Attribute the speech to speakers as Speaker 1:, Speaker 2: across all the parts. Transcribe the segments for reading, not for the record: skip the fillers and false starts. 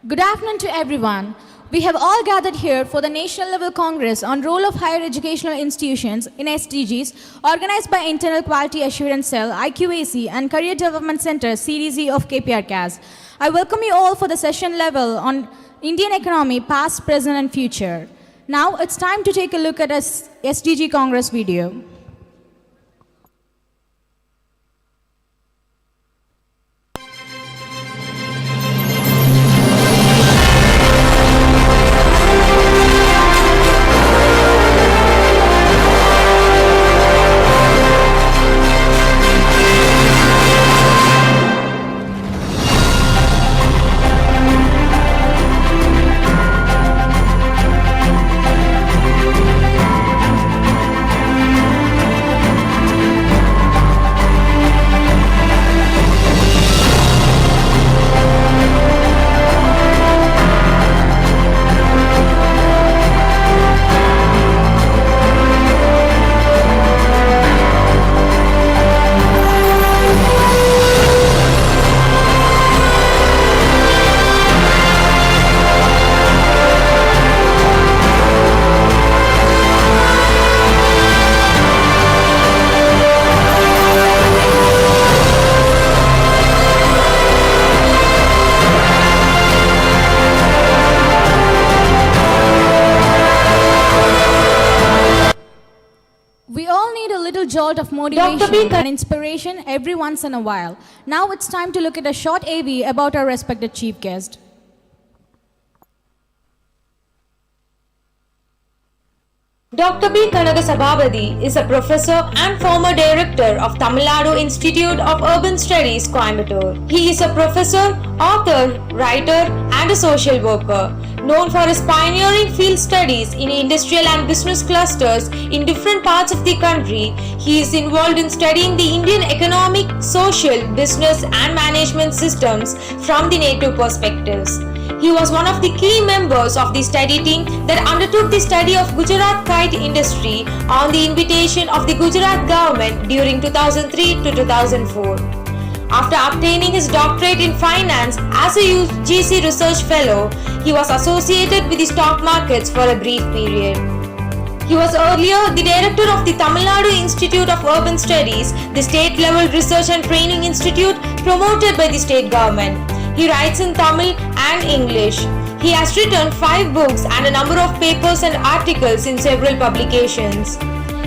Speaker 1: Good afternoon to everyone. We have all gathered here for the National Level Congress on Role of Higher Educational Institutions in SDGs, organized by Internal Quality Assurance Cell, IQAC, and Career Development Center, CDC of KPR-CAS. I welcome you all for the session level on Indian economy, past, present, and future. Now it's time to take a look at a SDG Congress video. We all need a little jolt of motivation and inspiration every once in a while. Now it's time to look at a short AV about our respected chief guest.
Speaker 2: Dr. B. Kanagasabhabadi is a professor and former director of Tamil Nadu Institute of Urban Studies, Coimbatore. He is a professor, author, writer, and a social worker. Known for his pioneering field studies in industrial and business clusters in different parts of the country, he is involved in studying the Indian economic, social, business, and management systems from the native perspectives. He was one of the key members of the study team that undertook the study of Gujarat kite industry on the invitation of the Gujarat government during 2003 to 2004. After obtaining his doctorate in finance as a UGC research fellow, he was associated with the stock markets for a brief period. He was earlier the director of the Tamil Nadu Institute of Urban Studies, the state-level research and training institute promoted by the state government. He writes in Tamil and English. He has written 5 books and a number of papers and articles in several publications.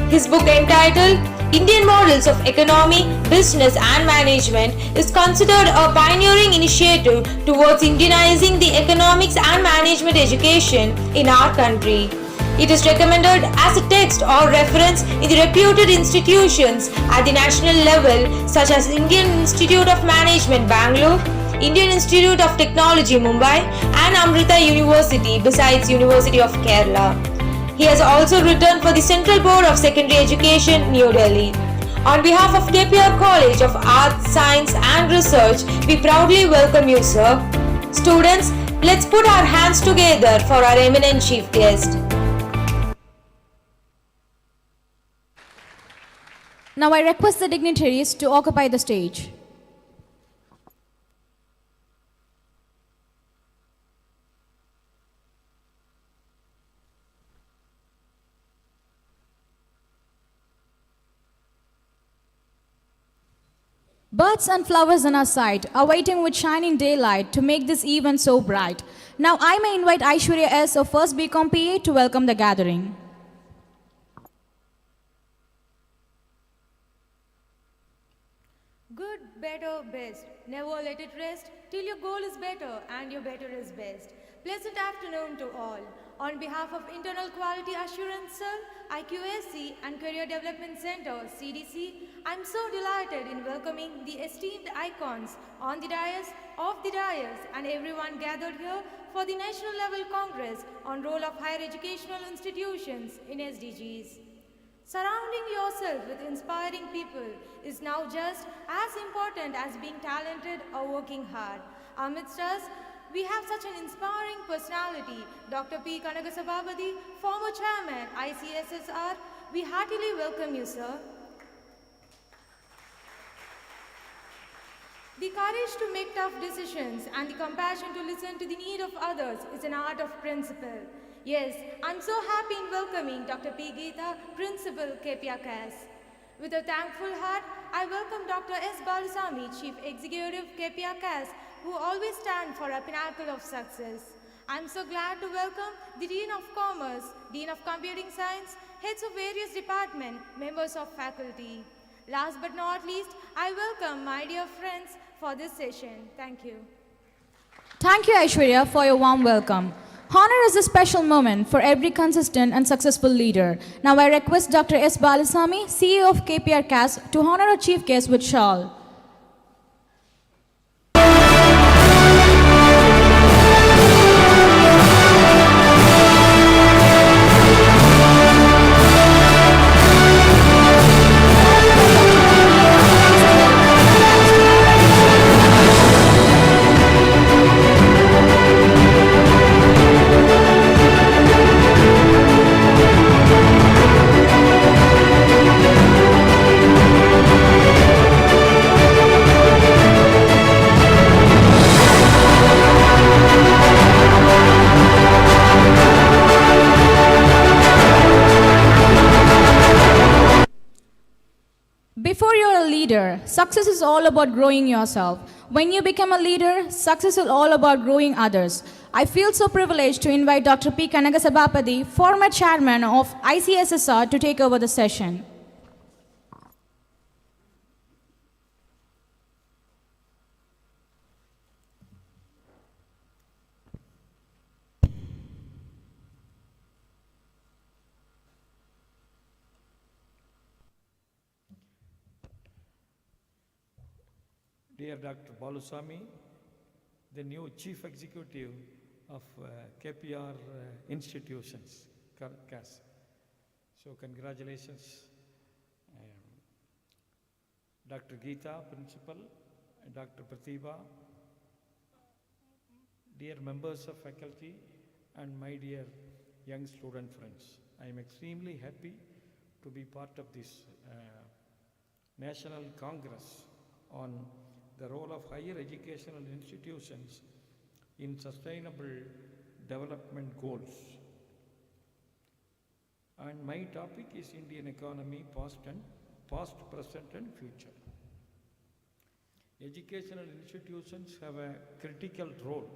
Speaker 2: His book entitled Indian Models of Economy, Business and Management is considered a pioneering initiative towards Indianizing the economics and management education in our country. It is recommended as a text or reference in the reputed institutions at the national level such as Indian Institute of Management, Bangalore, Indian Institute of Technology, Mumbai, and Amrita University besides University of Kerala. He has also written for the Central Board of Secondary Education, New Delhi. On behalf of KPR College of Arts, Science and Research, we proudly welcome you, sir. Students, let's put our hands together for our eminent chief guest.
Speaker 1: Now I request the dignitaries to occupy the stage. Birds and flowers in our sight are waiting with shining daylight to make this event so bright. Now I may invite Aishwarya S. of 1st BCom PA to welcome the gathering.
Speaker 3: Good, better, best. Never let it rest till your goal is better and your better is best. Pleasant afternoon to all. On behalf of Internal Quality Assurance Cell, IQAC and Career Development Center, CDC, I'm so delighted in welcoming the esteemed icons on the dais, off the dais, and everyone gathered here for the National Level Congress on Role of Higher Educational Institutions in SDGs. Surrounding yourself with inspiring people is now just as important as being talented or working hard. Amidst us, we have such an inspiring personality, Dr. P. Kanagasabhabadi, former chairman, ICSSR. We heartily welcome you, sir. The courage to make tough decisions and the compassion to listen to the need of others is an art of principle. Yes, I'm so happy in welcoming Dr. P. Geeta, Principal, KPRCAS. With a thankful heart, I welcome Dr. S. Balasamy, Chief Executive, KPRCAS, who always stand for a pinnacle of success. I'm so glad to welcome the Dean of Commerce, Dean of Computing Science, heads of various departments, members of faculty. Last but not least, I welcome my dear friends for this session. Thank you.
Speaker 1: Thank you, Aishwarya, for your warm welcome. Honor is a special moment for every consistent and successful leader. Now I request Dr. S. Balasamy, CEO of KPRCAS, to honor our chief guest with shawl. Before you're a leader, success is all about growing yourself. When you become a leader, success is all about growing others. I feel so privileged to invite Dr. P. Kanagasabapathy, former chairman of ICSSR, to take over the session.
Speaker 4: Dear Dr. Balasamy, the new Chief Executive of KPR institutions, CAS. So congratulations, Dr. Geeta, Principal, and Dr. Pratibha, dear members of faculty, and my dear young student friends. I am extremely happy to be part of this National Congress on the role of higher educational institutions in sustainable development goals. And my topic is Indian economy, past, present and future. Educational institutions have a critical role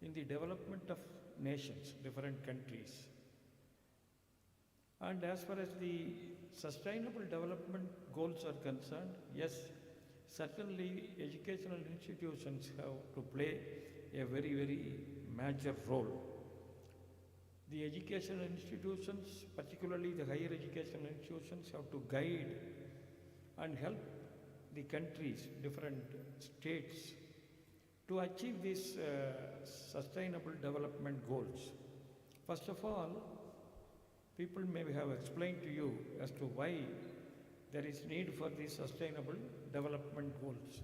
Speaker 4: in the development of nations, different countries. And as far as the sustainable development goals are concerned, yes, certainly educational institutions have to play a very, very major role. The educational institutions, particularly the higher educational institutions, have to guide and help the countries, different states, to achieve these sustainable development goals. First of all, people may have explained to you as to why there is need for these sustainable development goals.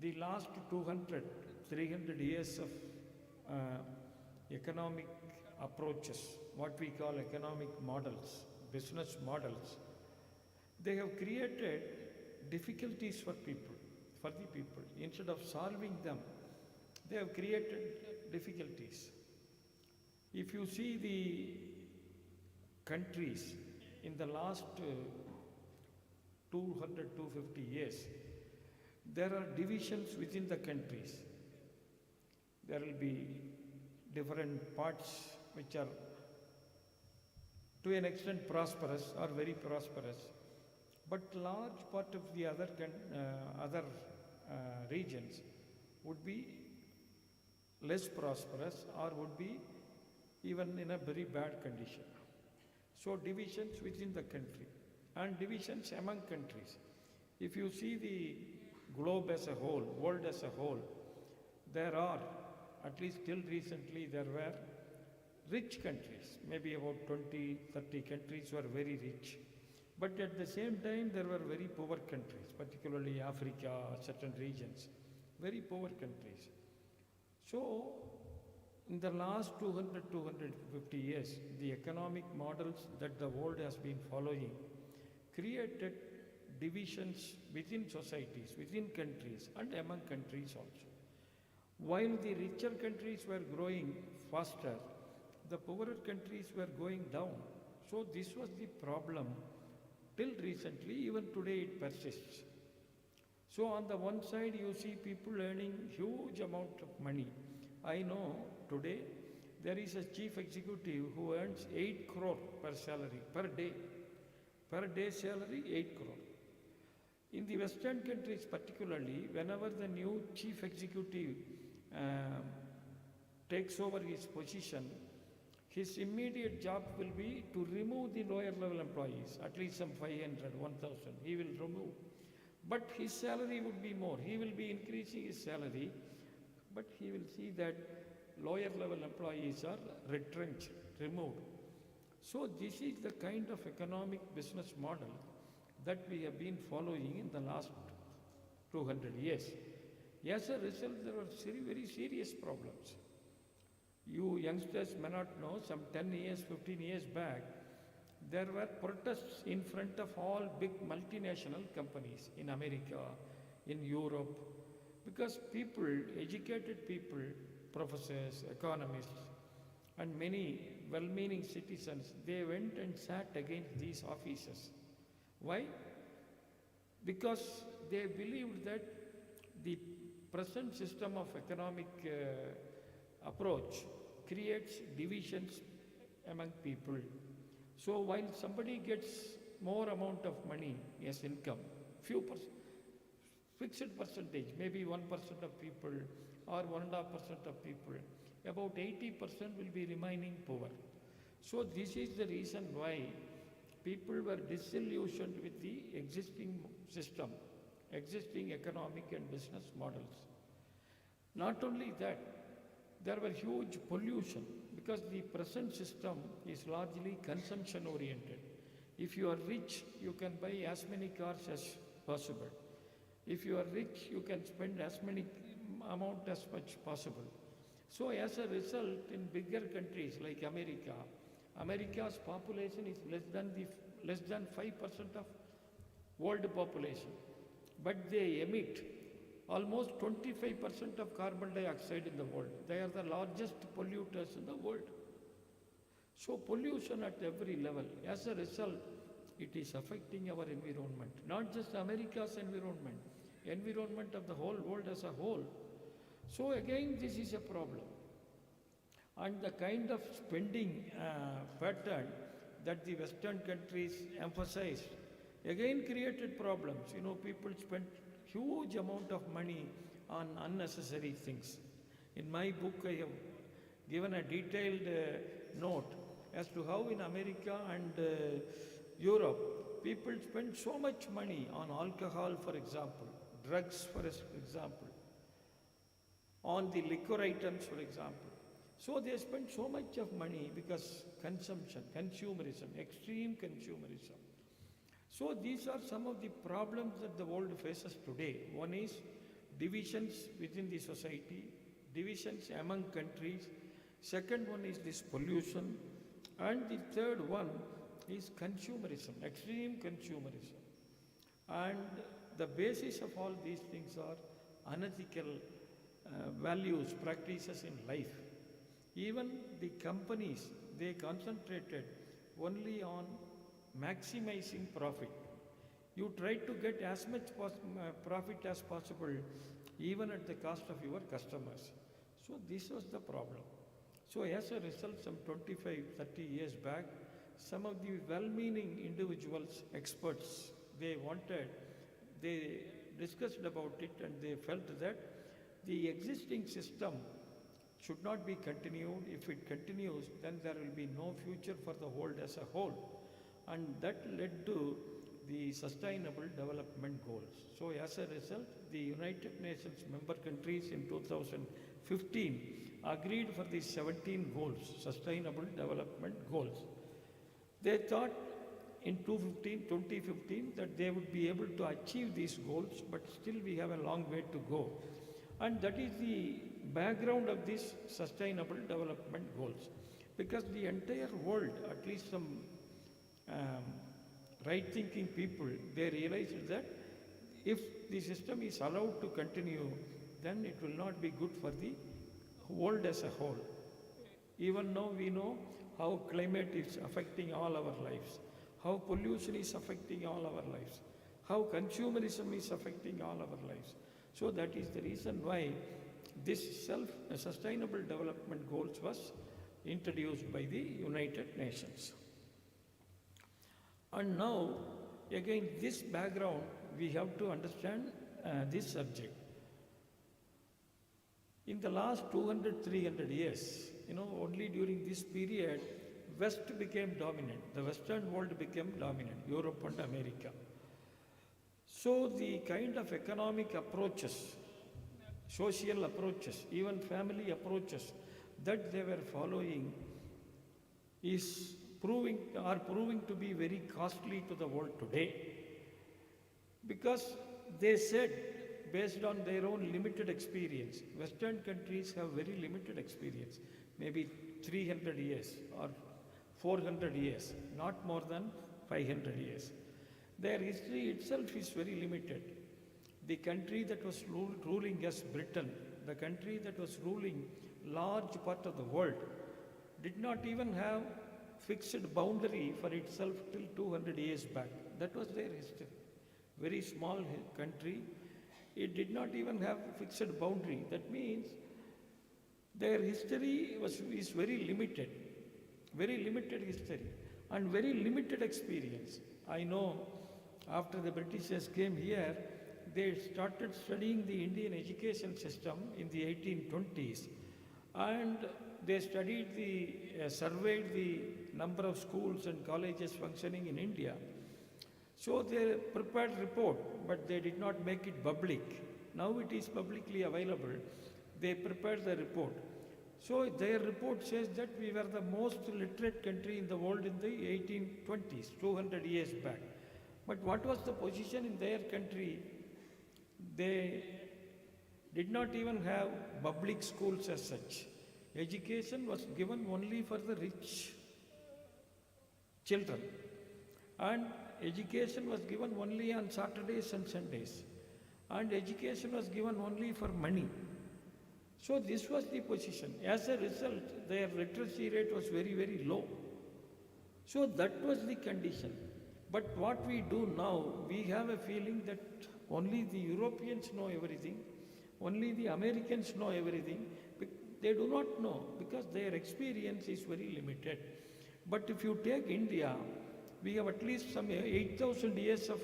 Speaker 4: The last 200, 300 years of economic approaches, what we call economic models, business models, they have created difficulties for people, for the people. Instead of solving them, they have created difficulties. If you see the countries in the last 200, 250 years, there are divisions within the countries. There will be different parts which are to an extent prosperous or very prosperous, but large part of the other regions would be less prosperous or would be even in a very bad condition. So divisions within the country and divisions among countries. If you see the globe as a whole, world as a whole, there are, at least till recently, there were rich countries, maybe about 20, 30 countries were very rich. But at the same time, there were very poor countries, particularly Africa, certain regions, very poor countries. So, in the last 200, 250 years, the economic models that the world has been following created divisions within societies, within countries, and among countries also. While the richer countries were growing faster, the poorer countries were going down. So this was the problem till recently, even today it persists. So on the one side you see people earning huge amount of money. I know today there is a chief executive who earns 8 crore per salary, per day. Per day salary 8 crore. In the Western countries particularly, whenever the new chief executive takes over his position, his immediate job will be to remove the lower level employees, at least some 500, 1000, he will remove. But his salary would be more. He will be increasing his salary, but he will see that lower level employees are retrenched, removed. So this is the kind of economic business model that we have been following in the last 200 years. As a result, there are very serious problems. You youngsters may not know, some 10 years, 15 years back, there were protests in front of all big multinational companies in America, in Europe, because people, educated people, professors, economists, and many well-meaning citizens, they went and sat against these officers. Why? Because they believed that the present system of economic approach creates divisions among people. So while somebody gets more amount of money as income, fixed percentage, maybe 1% of people or 1.5% of people, about 80% will be remaining poor. So this is the reason why people were disillusioned with the existing system, existing economic and business models. Not only that, there were huge pollution because the present system is largely consumption oriented. If you are rich, you can buy as many cars as possible. If you are rich, you can spend as many amount as much possible. So as a result, in bigger countries like America, America's population is less than 5% of world population, but they emit almost 25% of carbon dioxide in the world. They are the largest polluters in the world. So pollution at every level. As a result, it is affecting our environment, not just America's environment of the whole world as a whole. So again, this is a problem. And the kind of spending pattern that the Western countries emphasized, again created problems. You know, people spent huge amount of money on unnecessary things. In my book, I have given a detailed note as to how in America and Europe, people spend so much money on alcohol, for example, drugs, for example, on the liquor items, for example. So they spend so much of money because consumption, consumerism, extreme consumerism. So these are some of the problems that the world faces today. One is divisions within the society, divisions among countries. Second one is this pollution. And the third one is consumerism, extreme consumerism. And the basis of all these things are unethical values, practices in life. Even the companies, they concentrated only on maximizing profit. You try to get as much profit as possible, even at the cost of your customers. So this was the problem. So as a result, some 25, 30 years back, some of the well-meaning individuals, experts, they discussed about it and they felt that the existing system should not be continued. If it continues, then there will be no future for the world as a whole. And that led to the Sustainable Development Goals. So as a result, the United Nations member countries in 2015 agreed for the 17 goals, Sustainable Development Goals. They thought in 2015 that they would be able to achieve these goals, but still we have a long way to go. And that is the background of these Sustainable Development Goals. Because the entire world, at least some right-thinking people, they realized that if the system is allowed to continue, then it will not be good for the world as a whole. Even now we know how climate is affecting all our lives, how pollution is affecting all our lives, how consumerism is affecting all our lives. So that is the reason why this self-sustainable development goals was introduced by the United Nations. And now, again, this background, we have to understand this subject. In the last 200, 300 years, only during this period, West became dominant. The Western world became dominant, Europe and America. So the kind of economic approaches, social approaches, even family approaches that they were following are proving to be very costly to the world today. Because they said, based on their own limited experience, Western countries have very limited experience, maybe 300 years or 400 years, not more than 500 years. Their history itself is very limited. The country that was ruling as Britain, the country that was ruling large part of the world, did not even have fixed boundary for itself till 200 years back. That was their history. Very small country. It did not even have fixed boundary. That means their history is very limited history and very limited experience. I know after the Britishers came here, they started studying the Indian education system in the 1820s, and they surveyed the number of schools and colleges functioning in India. So they prepared report, but they did not make it public. Now it is publicly available. They prepared the report. So their report says that we were the most literate country in the world in the 1820s, 200 years back. But what was the position in their country? They did not even have public schools as such. Education was given only for the rich children. And education was given only on Saturdays and Sundays. And education was given only for money. So this was the position. As a result, their literacy rate was very, very low. So that was the condition. But what we do now, we have a feeling that only the Europeans know everything, only the Americans know everything. They do not know because their experience is very limited. But if you take India, we have at least some 8,000 years of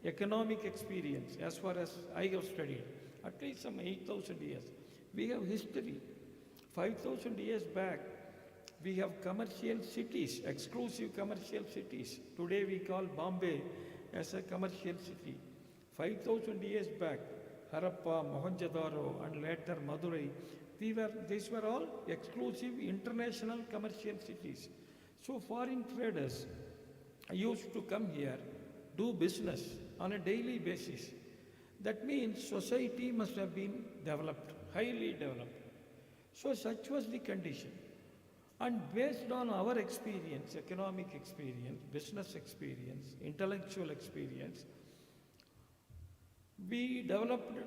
Speaker 4: economic experience as far as I have studied, at least some 8,000 years. We have history. 5,000 years back, we have commercial cities, exclusive commercial cities. Today we call Bombay as a commercial city. 5,000 years back, Harappa, Mohenjo-daro, and later Madurai, these were all exclusive international commercial cities. So foreign traders used to come here, do business on a daily basis. That means society must have been developed, highly developed. So such was the condition. And based on our experience, economic experience, business experience, intellectual experience, we developed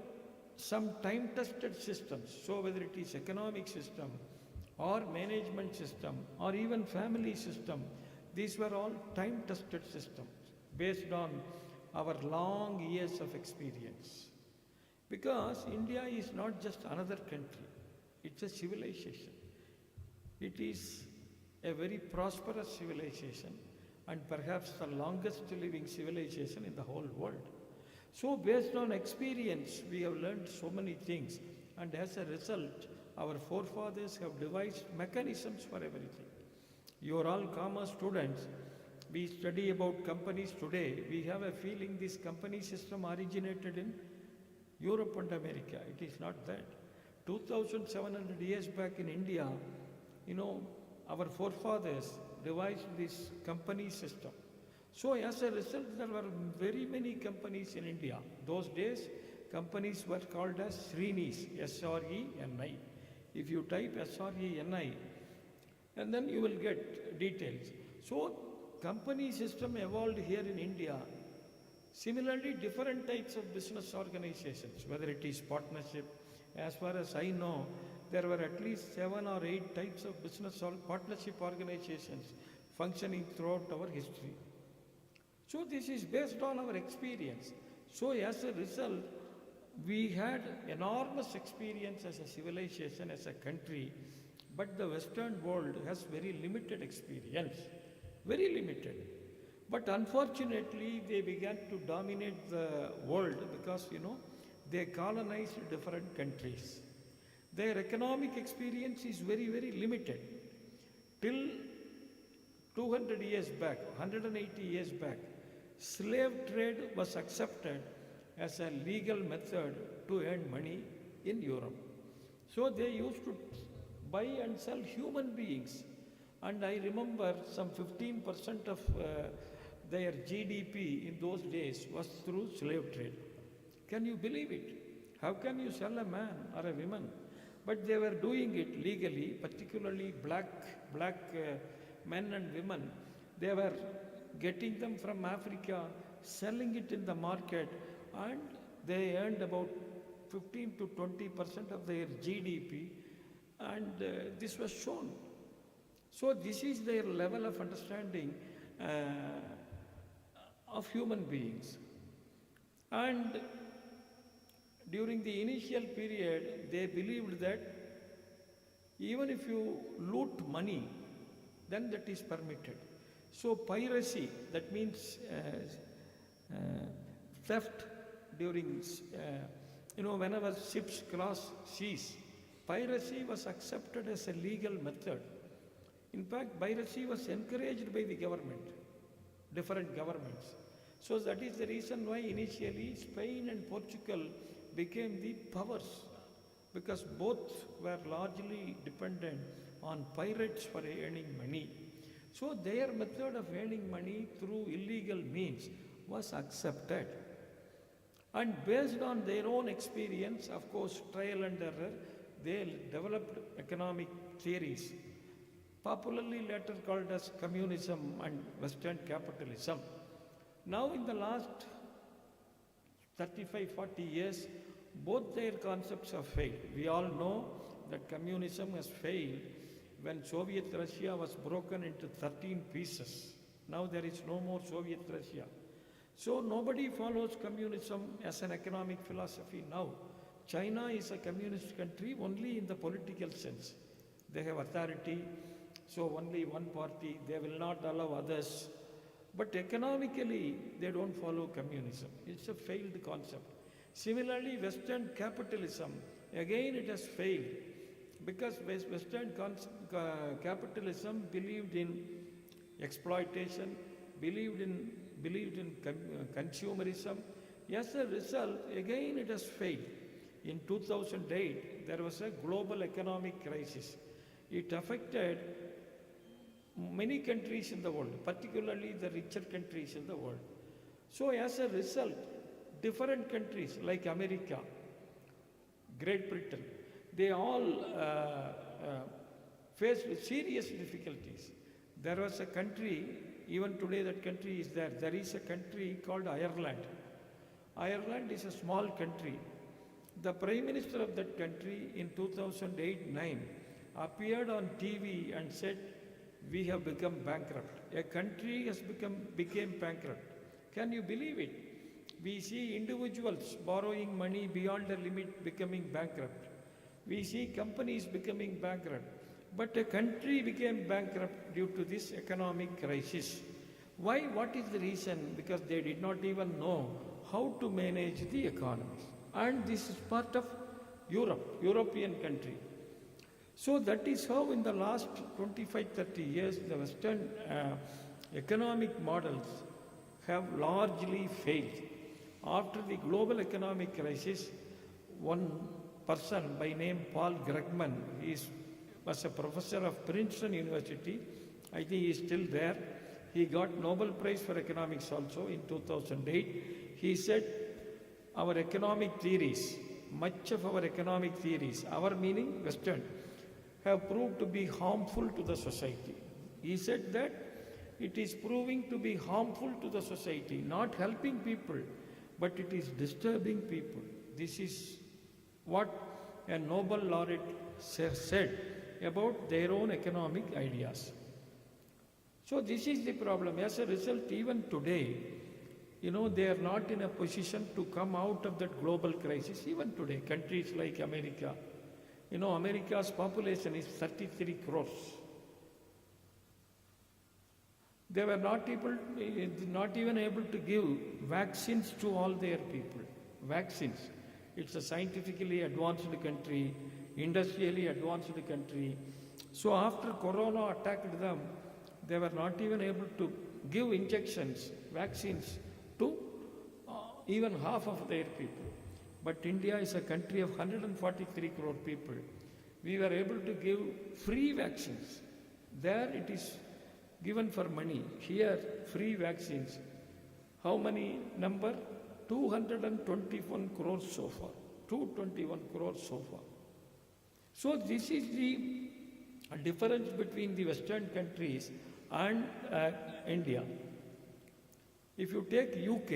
Speaker 4: some time-tested systems. So whether it is economic system or management system or even family system, these were all time-tested systems based on our long years of experience. Because India is not just another country, it's a civilization. It is a very prosperous civilization and perhaps the longest living civilization in the whole world. So based on experience, we have learned so many things, and as a result, our forefathers have devised mechanisms for everything. You are all commerce students. We study about companies today. We have a feeling this company system originated in Europe and America. It is not that. 2,700 years back in India, our forefathers devised this company system. So as a result, there were very many companies in India. Those days, companies were called as Srenis, S-R-E-N-I. If you type S-R-E-N-I, and then you will get details. So company system evolved here in India. Similarly, different types of business organizations, whether it is partnership, as far as I know, there were at least 7 or 8 types of business or partnership organizations functioning throughout our history. So this is based on our experience. So as a result, we had enormous experience as a civilization, as a country, but the Western world has very limited experience, very limited. But unfortunately, they began to dominate the world because, they colonized different countries. Their economic experience is very, very limited. Till 200 years back, 180 years back, slave trade was accepted as a legal method to earn money in Europe. So they used to buy and sell human beings. And I remember some 15% of their GDP in those days was through slave trade. Can you believe it? How can you sell a man or a woman? But they were doing it legally, particularly black men and women. They were getting them from Africa, selling it in the market, and they earned about 15 to 20% of their GDP, and this was shown. So this is their level of understanding of human beings. And during the initial period, they believed that even if you loot money, then that is permitted. So piracy, that means theft during, whenever ships cross seas, piracy was accepted as a legal method. In fact, piracy was encouraged by the government, different governments. So that is the reason why initially Spain and Portugal became the powers, because both were largely dependent on pirates for earning money. So their method of earning money through illegal means was accepted. And based on their own experience, of course, trial and error, they developed economic theories, popularly later called as communism and Western capitalism. Now in the last 35-40 years, both their concepts have failed. We all know that communism has failed when Soviet Russia was broken into 13 pieces. Now there is no more Soviet Russia. So nobody follows communism as an economic philosophy now. China is a communist country only in the political sense. They have authority, so only one party, they will not allow others. But economically, they don't follow communism. It's a failed concept. Similarly, Western capitalism, again it has failed, because Western capitalism believed in exploitation, believed in consumerism. As a result, again it has failed. In 2008, there was a global economic crisis. It affected many countries in the world, particularly the richer countries in the world. So as a result, different countries like America, Great Britain, they all faced serious difficulties. There was a country, even today that country is there. There is a country called Ireland. Ireland is a small country. The Prime Minister of that country in 2008-9 appeared on TV and said, "We have become bankrupt." A country has became bankrupt. Can you believe it? We see individuals borrowing money beyond the limit becoming bankrupt. We see companies becoming bankrupt. But a country became bankrupt due to this economic crisis. Why? What is the reason? Because they did not even know how to manage the economy. And this is part of Europe, European country. So that is how in the last 25-30 years, the Western economic models have largely failed. After the global economic crisis, one person by name Paul Krugman was a professor of Princeton University. I think he is still there. He got Nobel Prize for Economics also in 2008. He said, our economic theories, much of our economic theories, our meaning Western, have proved to be harmful to the society. He said that it is proving to be harmful to the society, not helping people, but it is disturbing people. This is what a Nobel laureate said about their own economic ideas. So this is the problem. As a result, even today, they are not in a position to come out of that global crisis. Even today, countries like America, America's population is 33 crores. They were not even able to give vaccines to all their people. Vaccines. It's a scientifically advanced country, industrially advanced country. So after Corona attacked them, they were not even able to give injections, vaccines to even half of their people. But India is a country of 143 crore people. We were able to give free vaccines. There it is given for money. Here, free vaccines. How many number? 221 crores so far. 221 crores so far. So this is the difference between the Western countries and India. If you take UK,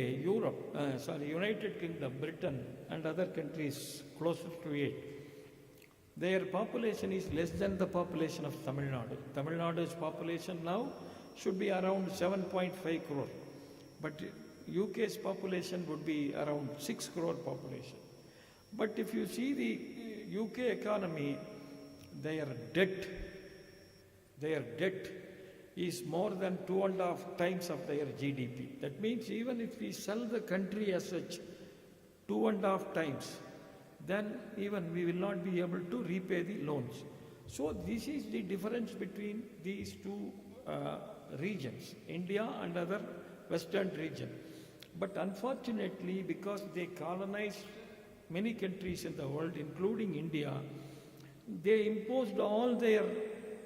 Speaker 4: United Kingdom, Britain and other countries closer to it, their population is less than the population of Tamil Nadu. Tamil Nadu's population now should be around 7.5 crore. But UK's population would be around 6 crore population. But if you see the UK economy, their debt is more than 2.5 times of their GDP. That means even if we sell the country as such 2.5 times, then even we will not be able to repay the loans. So this is the difference between these two regions, India and other Western region. But unfortunately, because they colonized many countries in the world, including India, they imposed all their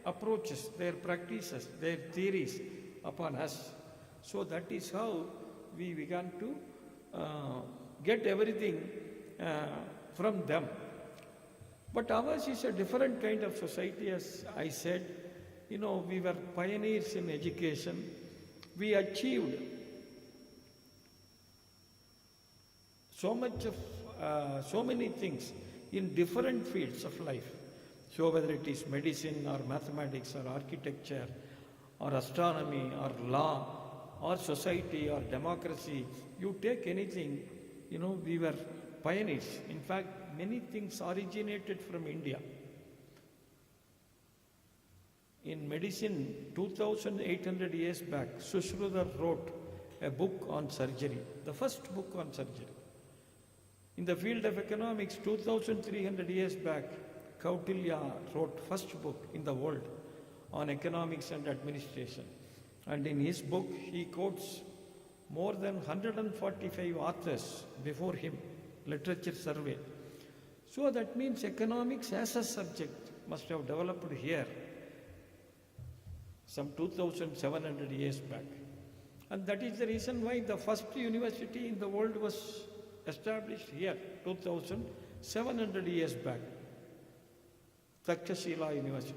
Speaker 4: approaches, their practices, their theories upon us. So that is how we began to get everything from them. But ours is a different kind of society, as I said. We were pioneers in education. We achieved so many things in different fields of life. So whether it is medicine or mathematics or architecture or astronomy or law or society or democracy, you take anything, we were pioneers. In fact, many things originated from India. In medicine, 2,800 years back, Sushruta wrote a book on surgery, the first book on surgery. In the field of economics, 2,300 years back, Kautilya wrote first book in the world on economics and administration. And in his book, he quotes more than 145 authors before him, literature survey. So that means economics as a subject must have developed here some 2,700 years back. And that is the reason why the first university in the world was established here 2,700 years back, Takshashila University.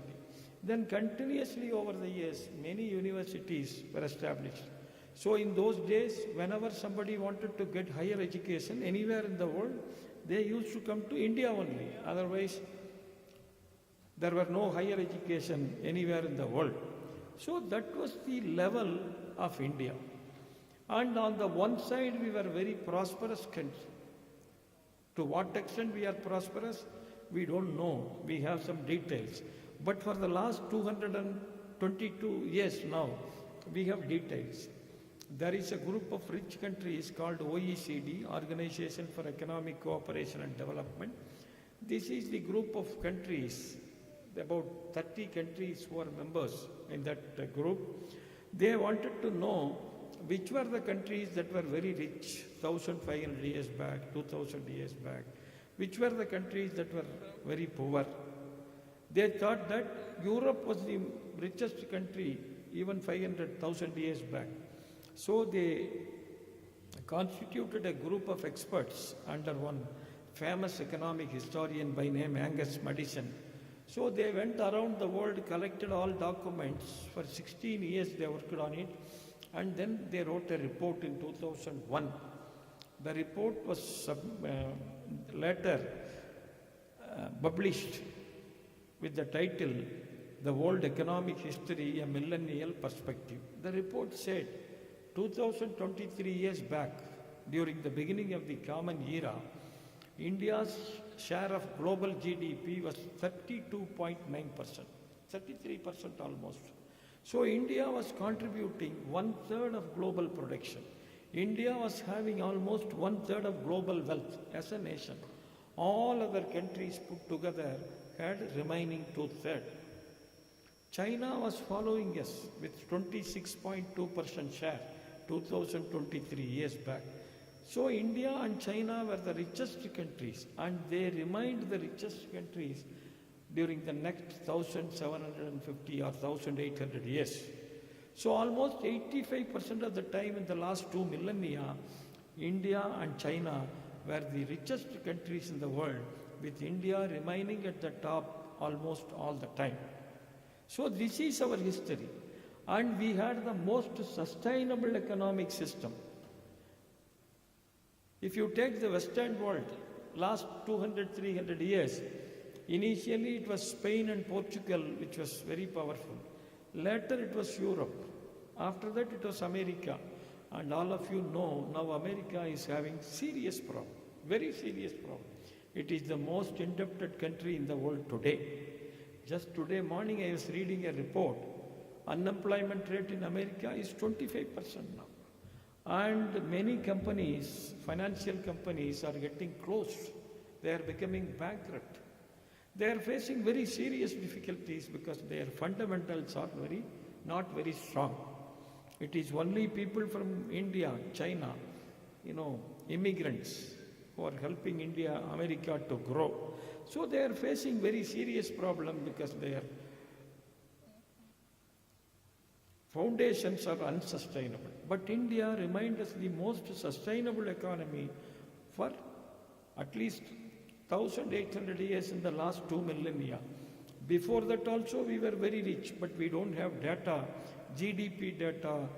Speaker 4: Then continuously over the years, many universities were established. So in those days, whenever somebody wanted to get higher education anywhere in the world, they used to come to India only. Otherwise, there were no higher education anywhere in the world. So that was the level of India. And on the one side, we were very prosperous country. To what extent we are prosperous, we don't know. We have some details. But for the last 222 years now, we have details. There is a group of rich countries called OECD, Organization for Economic Cooperation and Development. This is the group of countries, about 30 countries who are members in that group. They wanted to know which were the countries that were very rich 1,500 years back, 2,000 years back, which were the countries that were very poor. They thought that Europe was the richest country even 500,000 years back. So they constituted a group of experts under one famous economic historian by name Angus Madison. So they went around the world, collected all documents. For 16 years they worked on it, and then they wrote a report in 2001. The report was later published with the title, The World Economic History, a Millennial Perspective. The report said 2023 years back, during the beginning of the Common Era, India's share of global GDP was 32.9%, 33% almost. So India was contributing 1/3 of global production. India was having almost 1/3 of global wealth as a nation. All other countries put together had remaining 2/3. China was following us with 26.2% share 2023 years back. So India and China were the richest countries, and they remained the richest countries during the next 1750 or 1800 years. So almost 85% of the time in the last 2 millennia, India and China were the richest countries in the world, with India remaining at the top almost all the time. So this is our history, and we had the most sustainable economic system. If you take the Western world, last 200, 300 years, initially it was Spain and Portugal which was very powerful. Later it was Europe. After that it was America. And all of you know now America is having serious problem, very serious problem. It is the most indebted country in the world today. Just today morning I was reading a report. Unemployment rate in America is 25% now. And many companies, financial companies, are getting closed. They are becoming bankrupt. They are facing very serious difficulties because their fundamentals are not very strong. It is only people from India, China, immigrants who are helping India, America to grow. So they are facing very serious problem because their foundations are unsustainable. But India remained as the most sustainable economy for at least 1800 years in the last 2 millennia. Before that also we were very rich, but we don't have data, GDP data,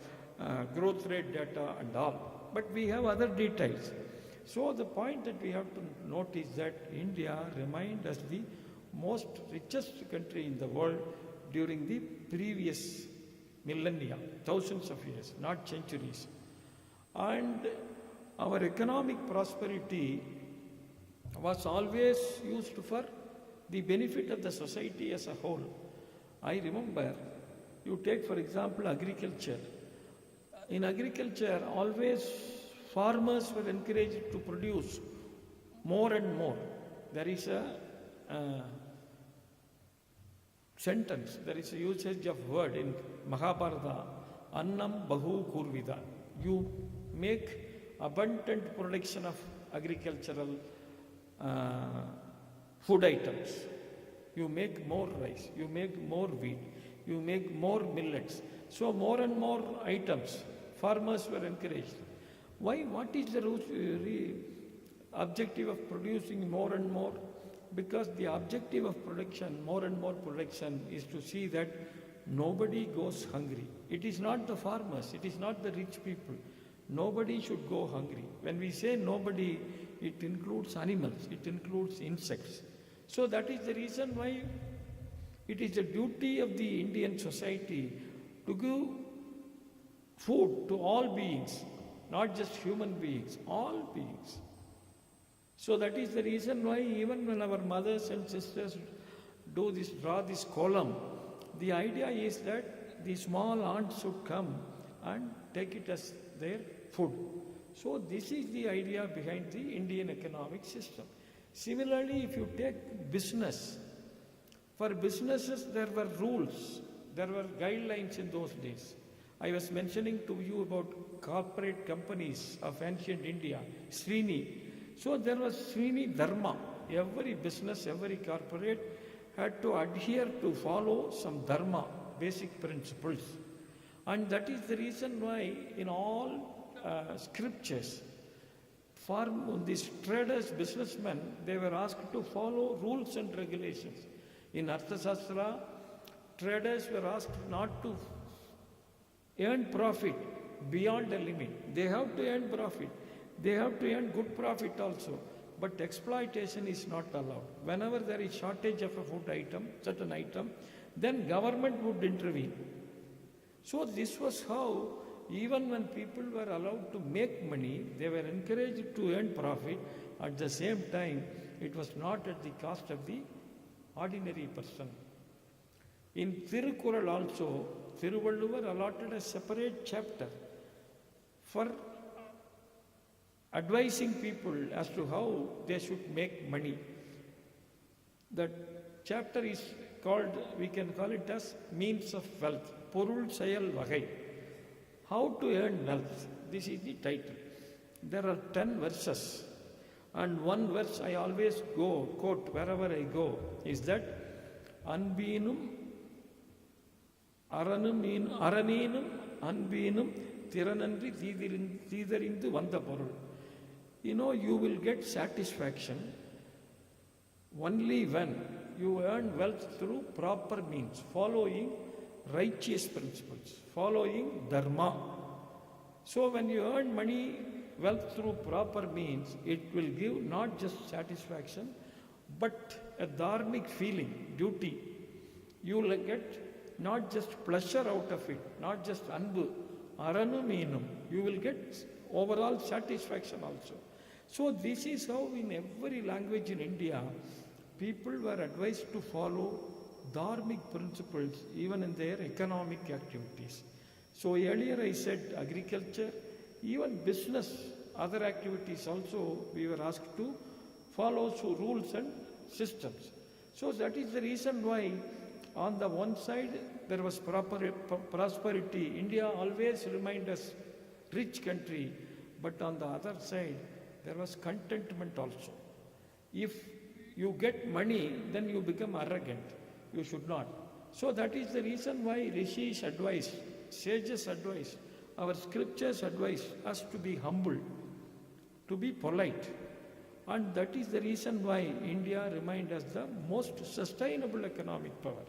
Speaker 4: growth rate data and all. But we have other details. So the point that we have to note is that India remained as the most richest country in the world during the previous millennia, thousands of years, not centuries. And our economic prosperity was always used for the benefit of the society as a whole. I remember, you take for example agriculture. In agriculture, always farmers were encouraged to produce more and more. There is a sentence, there is a usage of word in Mahabharata, Annam Bahu Kurvida. You make abundant production of agricultural food items. You make more rice, you make more wheat, you make more millets. So more and more items, farmers were encouraged. Why? What is the objective of producing more and more? Because the objective of production, more and more production, is to see that nobody goes hungry. It is not the farmers, it is not the rich people. Nobody should go hungry. When we say nobody, it includes animals, it includes insects. So that is the reason why it is the duty of the Indian society to give food to all beings, not just human beings, all beings. So that is the reason why even when our mothers and sisters draw this column, the idea is that the small ants should come and take it as their food. So this is the idea behind the Indian economic system. Similarly, if you take business, for businesses there were rules, there were guidelines in those days. I was mentioning to you about corporate companies of ancient India, Srini. So there was Srini Dharma. Every business, every corporate had to adhere to follow some Dharma, basic principles. And that is the reason why in all scriptures, these traders, businessmen, they were asked to follow rules and regulations. In Arthashastra, traders were asked not to earn profit beyond the limit. They have to earn profit. They have to earn good profit also. But exploitation is not allowed. Whenever there is shortage of a food item, certain item, then government would intervene. So this was how, even when people were allowed to make money, they were encouraged to earn profit. At the same time, it was not at the cost of the ordinary person. In Thirukural also, Thiruvalluvar allotted a separate chapter for advising people as to how they should make money. That chapter is called, we can call it as means of wealth, Porul Sayal Vagai. How to earn wealth. This is the title. There are 10 verses. And one verse I always quote wherever I go is that Anbeenum, Araneenum, Anbeenum, Tiranandri, Thidarindu Vanda Porul. You know, you will get satisfaction only when you earn wealth through proper means, following righteous principles, following dharma. So when you earn money, wealth through proper means, it will give not just satisfaction, but a dharmic feeling, duty. You will get not just pleasure out of it, not just anbu, aranu meenum. You will get overall satisfaction also. So this is how in every language in India, people were advised to follow dharmic principles even in their economic activities. So earlier I said agriculture, even business, other activities also we were asked to follow rules and systems. So that is the reason why on the one side there was prosperity. India always remained as rich country, but on the other side there was contentment also. If you get money, then you become arrogant. You should not. So that is the reason why rishis advise, sages advise, our scriptures advise us to be humble, to be polite. And that is the reason why India remained as the most sustainable economic power.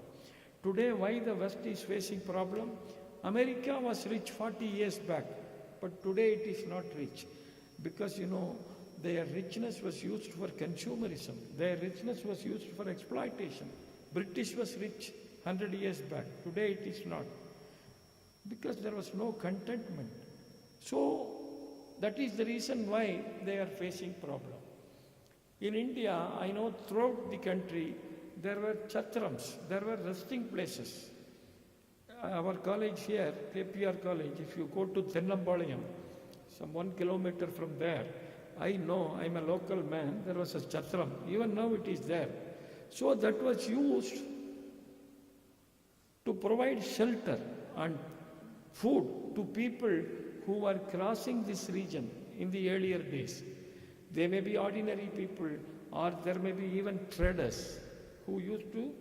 Speaker 4: Today, why the West is facing problem? America was rich 40 years back, but today it is not rich. Because, you know, their richness was used for consumerism. Their richness was used for exploitation. British was rich 100 years back. Today it is not. Because there was no contentment. So, that is the reason why they are facing problem. In India, I know throughout the country, there were chatrams, there were resting places. Our college here, KPR college, if you go to Tennambalayam, some 1 kilometer from there, I know, I'm a local man, there was a chatram. Even now it is there. So that was used to provide shelter and food to people who were crossing this region in the earlier days. They may be ordinary people, or there may be even traders who used to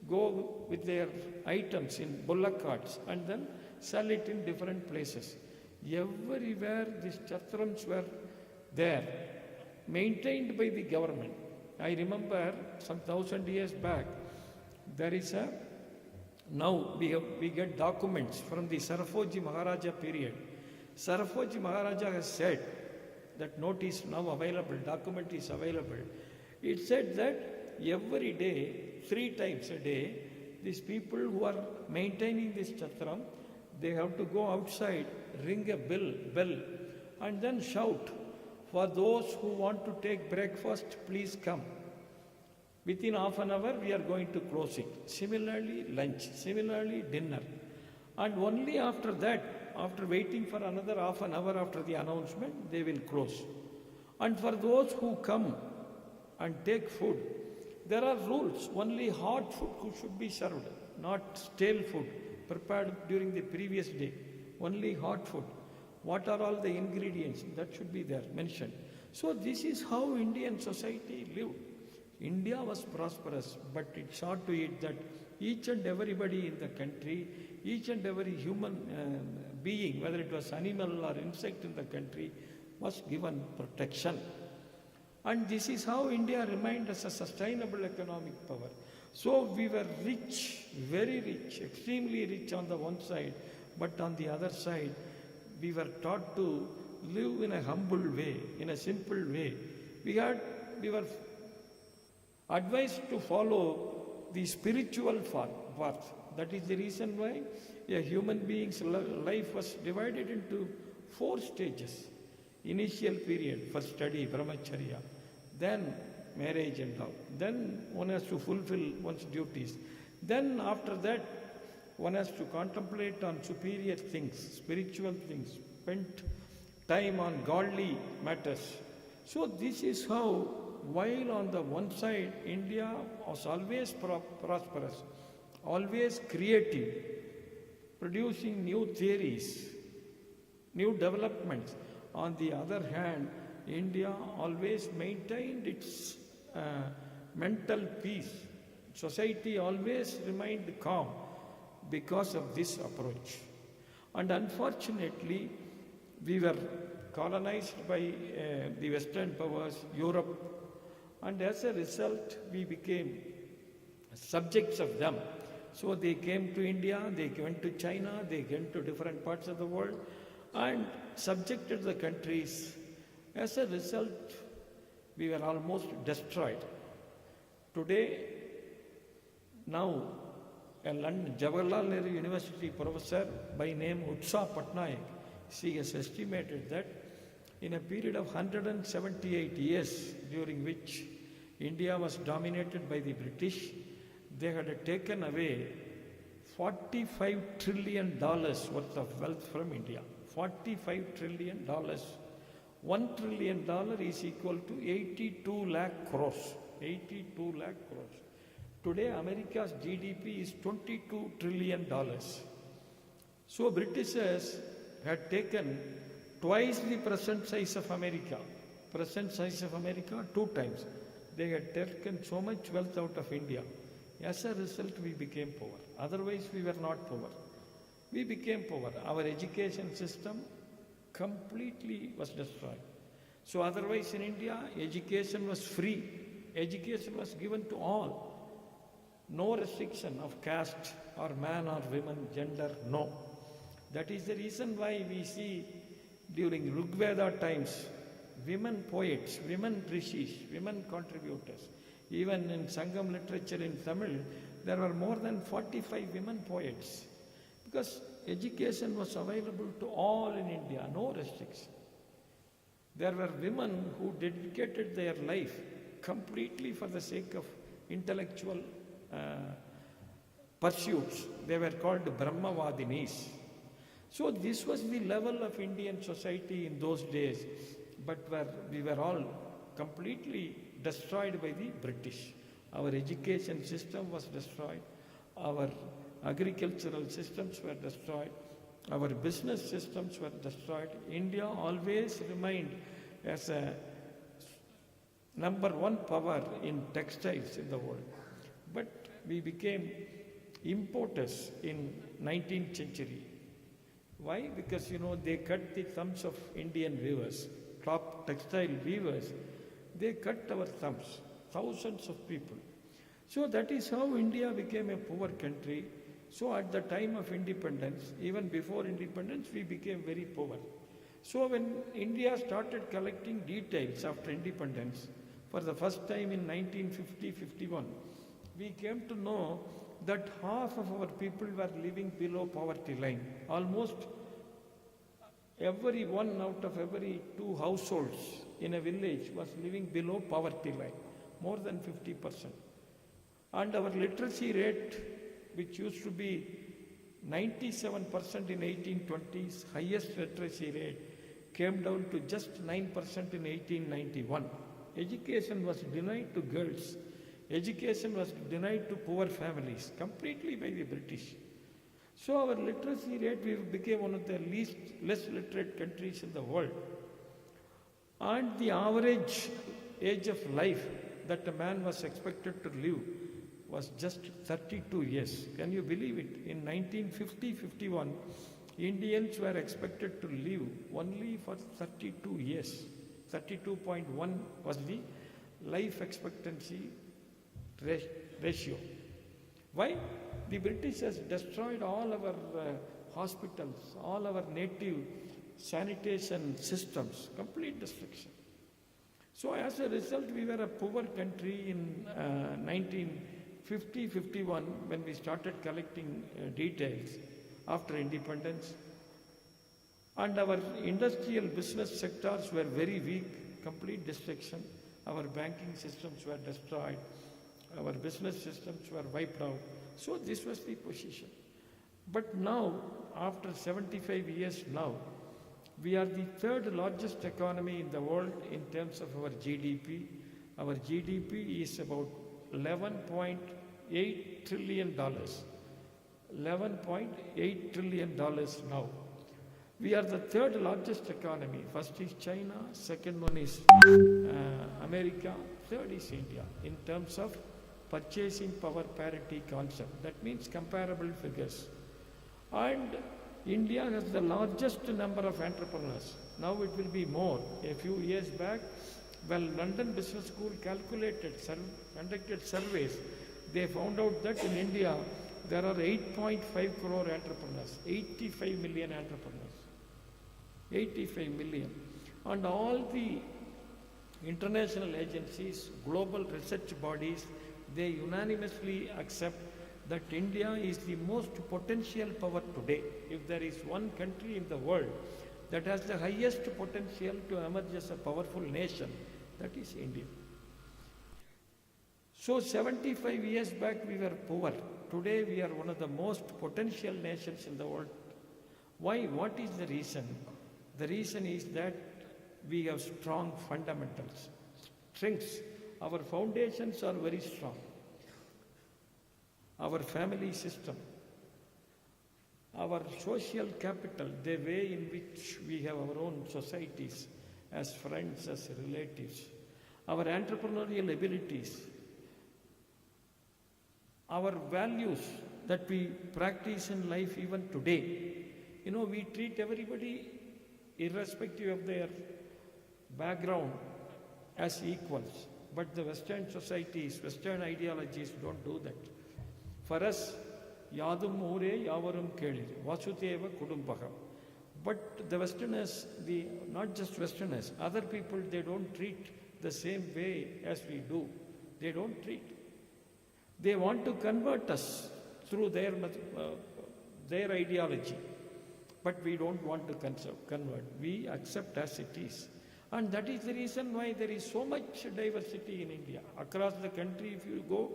Speaker 4: go with their items in bullock carts and then sell it in different places. Everywhere these chatrams were there, maintained by the government. I remember some 1,000 years back, there is a, now we get documents from the Sarafoji Maharaja period. Sarafoji Maharaja has said, that note is now available, document is available. It said that every day, 3 times a day, these people who are maintaining this chatram, they have to go outside, ring a bell, and then shout, for those who want to take breakfast, please come. Within half an hour, we are going to close it. Similarly, lunch, similarly, dinner. And only after that, after waiting for another half an hour after the announcement, they will close. And for those who come and take food, there are rules. Only hot food should be served, not stale food prepared during the previous day. Only hot food. What are all the ingredients? That should be there, mentioned. So this is how Indian society lived. India was prosperous, but it saw to it that each and everybody in the country, each and every human being, whether it was animal or insect in the country, was given protection. And this is how India remained as a sustainable economic power. So we were rich, very rich, extremely rich on the one side, but on the other side, we were taught to live in a humble way, in a simple way. We were advised to follow the spiritual path. That is the reason why a human being's life was divided into 4 stages. Initial period for study, brahmacharya, then marriage and all. Then one has to fulfill one's duties. Then after that, one has to contemplate on superior things, spiritual things, spend time on godly matters. So this is how, while on the one side, India was always prosperous, always creative, producing new theories, new developments. On the other hand, India always maintained its mental peace. Society always remained calm because of this approach. And unfortunately, we were colonized by the Western powers, Europe, and as a result, we became subjects of them. So they came to India, they went to China, they came to different parts of the world and subjected the countries. As a result, we were almost destroyed. Today, now, a London Jawaharlal Nehru University professor by name Utsa Patnaik, she has estimated that in a period of 178 years, during which India was dominated by the British, they had taken away $45 trillion worth of wealth from India. $45 trillion. $1 trillion is equal to 82 lakh crores. 82 lakh crores. Today, America's GDP is $22 trillion. So, Britishers had taken twice the present size of America. Present size of America, 2 times. They had taken so much wealth out of India. As a result, we became poor. Otherwise, we were not poor. We became poor. Our education system completely was destroyed. So otherwise in India, education was free. Education was given to all. No restriction of caste or man or woman, gender, no. That is the reason why we see during Rigveda times, women poets, women rishis, women contributors. Even in Sangam literature in Tamil, there were more than 45 women poets. Because education was available to all in India, no restriction. There were women who dedicated their life completely for the sake of intellectual pursuits. They were called Brahmavadinis. So this was the level of Indian society in those days, but we were all completely destroyed by the British. Our education system was destroyed. Our agricultural systems were destroyed. Our business systems were destroyed. India always remained as a #1 power in textiles in the world. But we became importers in 19th century. Why? Because, they cut the thumbs of Indian weavers, top textile weavers. They cut our thumbs, thousands of people. So that is how India became a poor country. So at the time of independence, even before independence, we became very poor. So when India started collecting details after independence, for the first time in 1950-51, we came to know that half of our people were living below poverty line. Almost every one out of every 2 households in a village was living below poverty line, more than 50%. And our literacy rate, which used to be 97% in 1820s, highest literacy rate, came down to just 9% in 1891. Education was denied to girls. Education was denied to poor families, completely by the British. So our literacy rate, we became one of the less literate countries in the world. And the average age of life that a man was expected to live was just 32 years. Can you believe it? In 1950-51, Indians were expected to live only for 32 years. 32.1 was the life expectancy ratio. Why? The British has destroyed all our hospitals, all our native sanitation systems, complete destruction. So as a result, we were a poor country in 1950-51 when we started collecting details after independence. And our industrial business sectors were very weak, complete destruction. Our banking systems were destroyed. Our business systems were wiped out. So this was the position. But now, after 75 years now, we are the third largest economy in the world in terms of our GDP. Our GDP is about $11.8 trillion. $11.8 trillion now. We are the third largest economy. First is China, second one is America, third is India in terms of purchasing power parity concept. That means comparable figures. And India has the largest number of entrepreneurs. Now it will be more. A few years back, when London Business School conducted surveys, they found out that in India there are 8.5 crore entrepreneurs, 85 million entrepreneurs. 85 million. And all the international agencies, global research bodies, they unanimously accept that India is the most potential power today. If there is one country in the world that has the highest potential to emerge as a powerful nation, that is India. So 75 years back we were poor. Today we are one of the most potential nations in the world. Why? What is the reason? The reason is that we have strong fundamentals, strengths. Our foundations are very strong. Our family system, our social capital, the way in which we have our own societies as friends, as relatives, our entrepreneurial abilities, our values that we practice in life even today. You know, we treat everybody irrespective of their background as equals. But the Western societies, Western ideologies don't do that. For us, Yadum Ure Yavarum Keli, Vasudeva Kudumbakam. But the Westerners, not just Westerners, other people, they don't treat the same way as we do. They don't treat. They want to convert us through their ideology. But we don't want to convert. We accept as it is. And that is the reason why there is so much diversity in India. Across the country, if you go,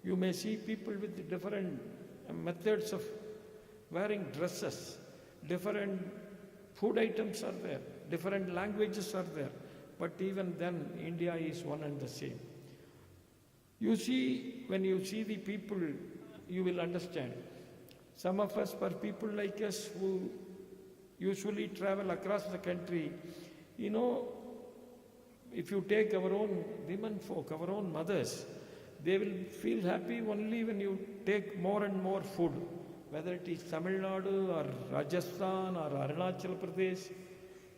Speaker 4: you may see people with different methods of wearing dresses. Different food items are there. Different languages are there. But even then, India is one and the same. You see, when you see the people, you will understand. Some of us, for people like us who usually travel across the country, you know, if you take our own women folk, our own mothers, they will feel happy only when you take more and more food, whether it is Tamil Nadu or Rajasthan or Arunachal Pradesh.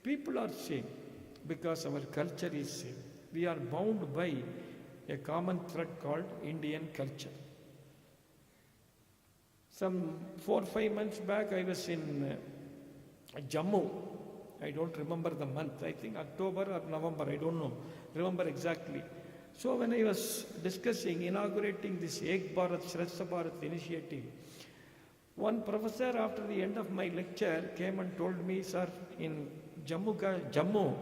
Speaker 4: People are same because our culture is same. We are bound by a common thread called Indian culture. Some 4 or 5 months back, I was in Jammu. I don't remember the month. I think October or November. I don't know. Remember exactly. So when I was inaugurating this Ek Bharat Shreshtha Bharat initiative, one professor after the end of my lecture came and told me, sir, in Jammu,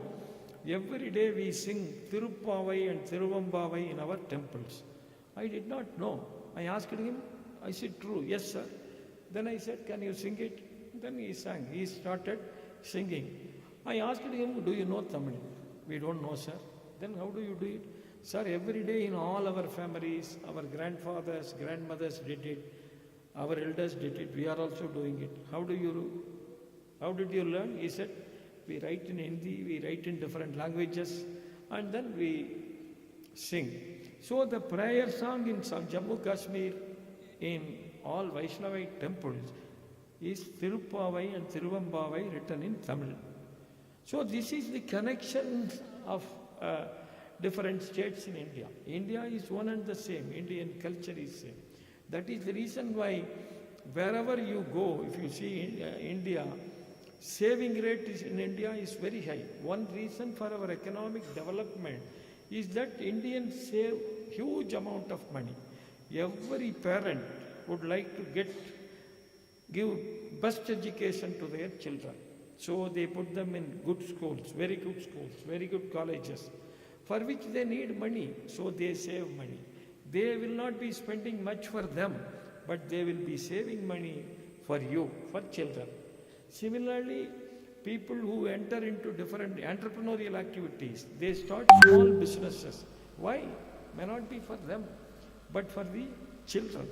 Speaker 4: every day we sing Tiruppavai and Tiruvambavai in our temples. I did not know. I asked him, I said, true, yes sir. Then I said, can you sing it? Then he sang. He started singing. I asked him, do you know Tamil? We don't know, sir. Then how do you do it? Sir, every day in all our families, our grandfathers, grandmothers did it. Our elders did it. We are also doing it. How did you learn? He said, we write in Hindi, we write in different languages, and then we sing. So the prayer song in Jammu Kashmir, in all Vaishnavite temples, is Tiruppavai and Tiruvambavai written in Tamil. So this is the connection of different states in India. India is one and the same. Indian culture is same. That is the reason why wherever you go, if you see India, saving rate in India is very high. One reason for our economic development is that Indians save huge amount of money. Every parent would like to give best education to their children. So they put them in good schools, very good colleges, for which they need money, so they save money. They will not be spending much for them, but they will be saving money for you, for children. Similarly, people who enter into different entrepreneurial activities, they start small businesses. Why? May not be for them, but for the children,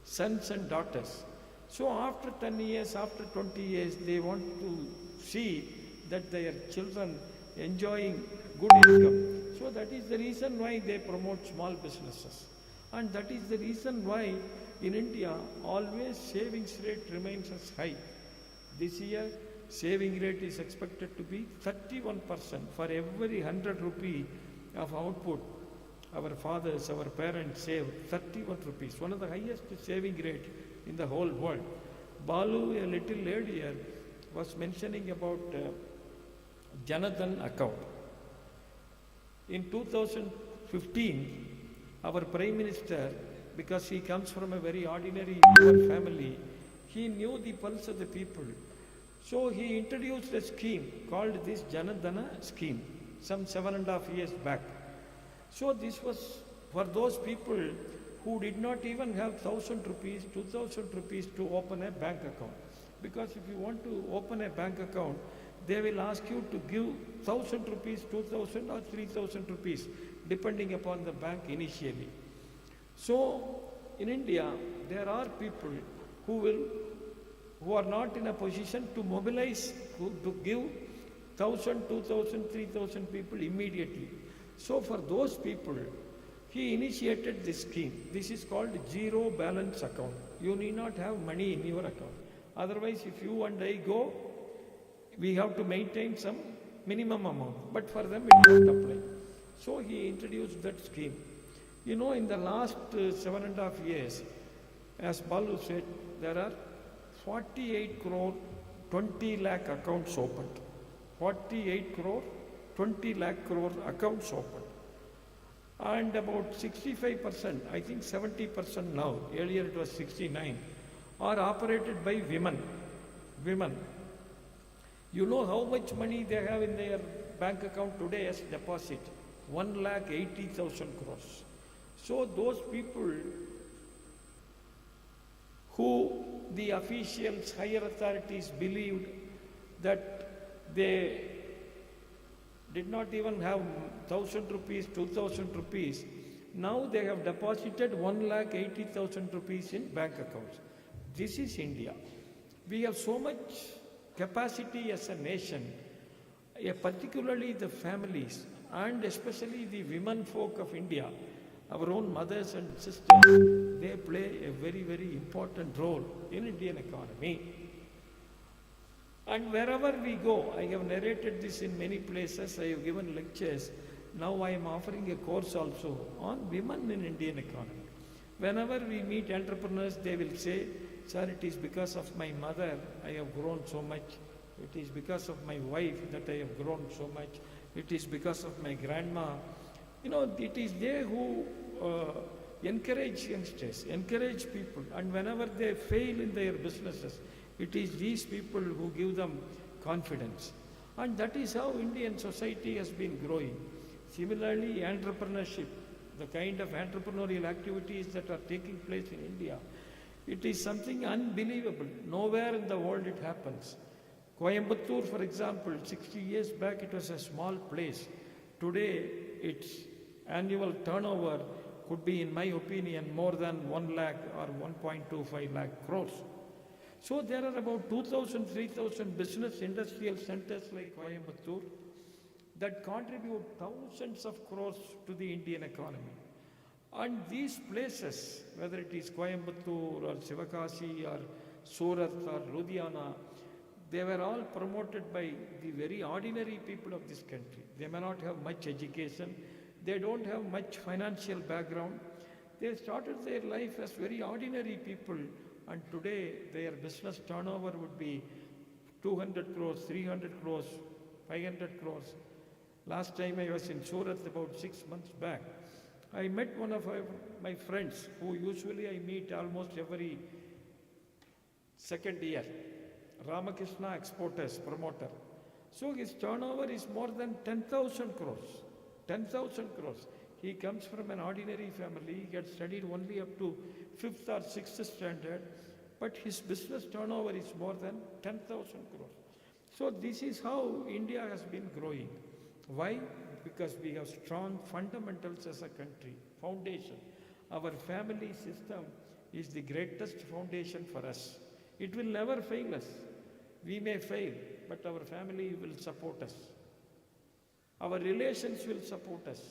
Speaker 4: sons and daughters. So after 10 years, after 20 years, they want to see that their children enjoying good income. So that is the reason why they promote small businesses. And that is the reason why in India, always savings rate remains as high. This year, saving rate is expected to be 31%. For every 100 rupee of output, our fathers, our parents save 31 rupees, one of the highest saving rate in the whole world. Balu, a little earlier, was mentioning about Janadhan account. In 2015, our Prime Minister, because he comes from a very ordinary poor family, he knew the pulse of the people. So he introduced a scheme called this Janadhana scheme some 7.5 years back. So this was for those people who did not even have 1,000 rupees, 2,000 rupees to open a bank account. Because if you want to open a bank account, they will ask you to give 1,000 rupees, 2,000 or 3,000 rupees, depending upon the bank initially. So in India, there are people who are not in a position to mobilize, to give 1,000, 2,000, 3,000 people immediately. So for those people, he initiated this scheme. This is called zero balance account. You need not have money in your account. Otherwise, if you and I go, we have to maintain some minimum amount. But for them, it won't apply. So he introduced that scheme. You know, in the last 7.5 years, as Balu said, there are 48 crore, 20 lakh accounts opened. 48 crore, 20 lakh crore accounts opened. And about 65%, I think 70% now, earlier it was 69, are operated by women. Women. You know how much money they have in their bank account today as deposit? 1,80,000 crores. So those people who the officials, higher authorities believed that they did not even have 1,000 rupees, 2,000 rupees, now they have deposited 1,80,000 rupees in bank accounts. This is India. We have so much capacity as a nation, particularly the families and especially the women folk of India, our own mothers and sisters, they play a very, very important role in Indian economy. And wherever we go, I have narrated this in many places, I have given lectures. Now I am offering a course also on women in Indian economy. Whenever we meet entrepreneurs, they will say, sir, it is because of my mother I have grown so much. It is because of my wife that I have grown so much. It is because of my grandma. You know, it is they who encourage youngsters, encourage people. And whenever they fail in their businesses, it is these people who give them confidence. And that is how Indian society has been growing. Similarly, entrepreneurship, the kind of entrepreneurial activities that are taking place in India, it is something unbelievable. Nowhere in the world it happens. Coimbatore, for example, 60 years back it was a small place. Today, its annual turnover could be, in my opinion, more than 1 lakh or 1.25 lakh crores. So there are about 2,000, 3,000 business industrial centers like Coimbatore that contribute thousands of crores to the Indian economy. And these places, whether it is Coimbatore or Sivakasi or Surat or Ludhiana, they were all promoted by the very ordinary people of this country. They may not have much education. They don't have much financial background. They started their life as very ordinary people, and today their business turnover would be 200 crores, 300 crores, 500 crores. Last time I was in Surat about 6 months back. I met one of my friends who usually I meet almost every second year, Ramakrishna Exporters promoter. So his turnover is more than 10,000 crores. 10,000 crores. He comes from an ordinary family. He had studied only up to 5th or 6th standard, but his business turnover is more than 10,000 crores. So this is how India has been growing. Why? Because we have strong fundamentals as a country, foundation. Our family system is the greatest foundation for us. It will never fail us. We may fail, but our family will support us. Our relations will support us.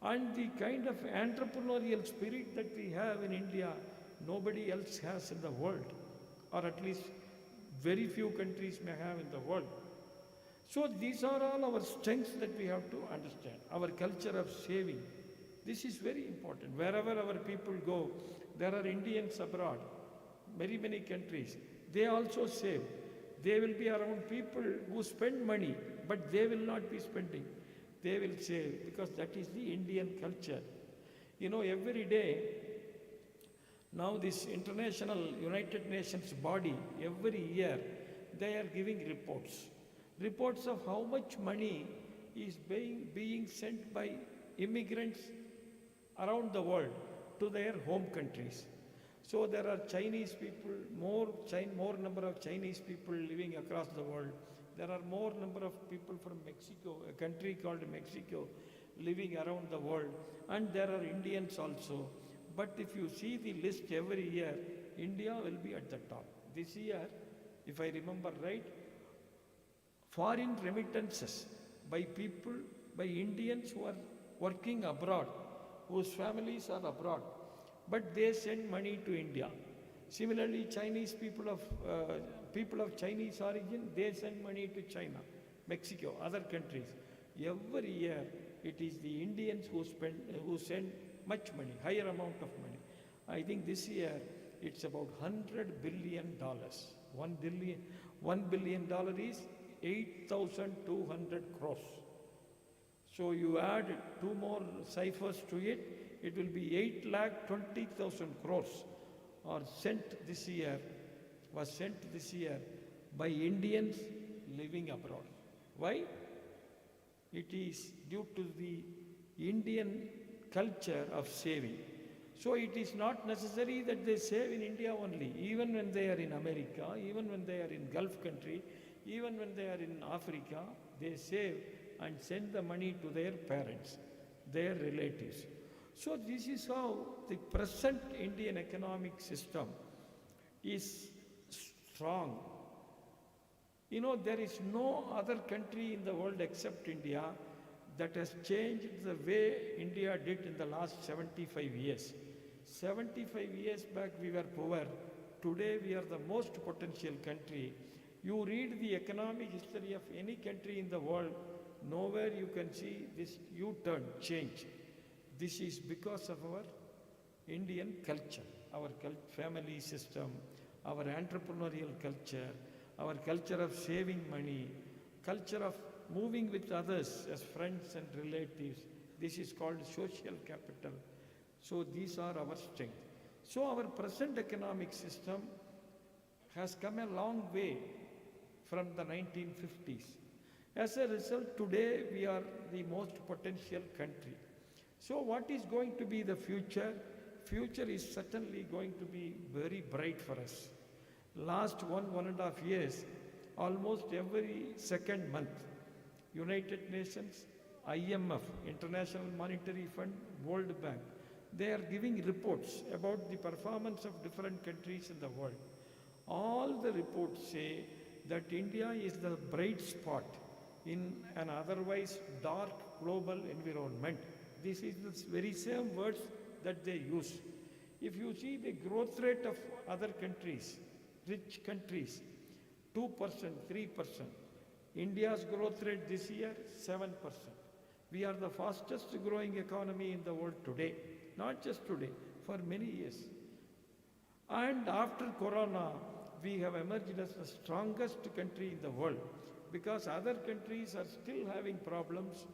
Speaker 4: And the kind of entrepreneurial spirit that we have in India, nobody else has in the world, or at least very few countries may have in the world. So these are all our strengths that we have to understand. Our culture of saving. This is very important. Wherever our people go, there are Indians abroad, many countries. They also save. They will be around people who spend money, but they will not be spending. They will save, because that is the Indian culture. You know, every day, now this international United Nations body, every year, they are giving reports of how much money is being sent by immigrants around the world to their home countries. So there are Chinese people, more number of Chinese people living across the world. There are more number of people from Mexico, a country called Mexico, living around the world. And there are Indians also. But if you see the list every year, India will be at the top. This year, if I remember right, foreign remittances by people, by Indians who are working abroad, whose families are abroad, but they send money to India. Similarly, Chinese people of Chinese origin, they send money to China, Mexico, other countries. Every year, it is the Indians who send much money, higher amount of money. I think this year it's about $100 billion. $1 billion is 8,200 crores. So you add two more ciphers to it, it will be 8,20,000 crores was sent this year by Indians living abroad. Why? It is due to the Indian culture of saving. So it is not necessary that they save in India only. Even when they are in America, even when they are in Gulf country, even when they are in Africa, they save and send the money to their parents, their relatives. So this is how the present Indian economic system is strong. You know, there is no other country in the world except India that has changed the way India did in the last 75 years. 75 years back we were poor. Today we are the most potential country. You read the economic history of any country in the world, nowhere you can see this U-turn change. This is because of our Indian culture, our family system, our entrepreneurial culture, our culture of saving money, culture of moving with others as friends and relatives. This is called social capital. So these are our strengths. So our present economic system has come a long way from the 1950s. As a result, today we are the most potential country. So what is going to be the future? Future is certainly going to be very bright for us. Last 1.5 years, almost every second month, United Nations, IMF, International Monetary Fund, World Bank, they are giving reports about the performance of different countries in the world. All the reports say that India is the bright spot in an otherwise dark global environment. This is the very same words that they use. If you see the growth rate of other countries, rich countries, 2%, 3%. India's growth rate this year, 7%. We are the fastest growing economy in the world today. not just today, for many years. And after Corona, we have emerged as the strongest country in the world because other countries are still having problems.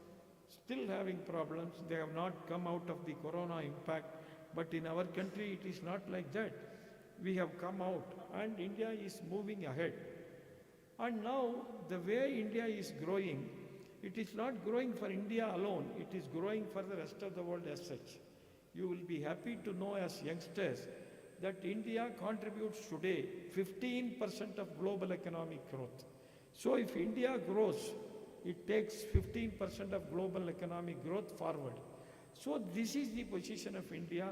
Speaker 4: They have not come out of the Corona impact, but in our country it is not like that. We have come out and India is moving ahead. And now the way India is growing, it is not growing for India alone, it is growing for the rest of the world as such. You will be happy to know as youngsters that India contributes today 15% of global economic growth. So if India grows, it takes 15% of global economic growth forward. So this is the position of India.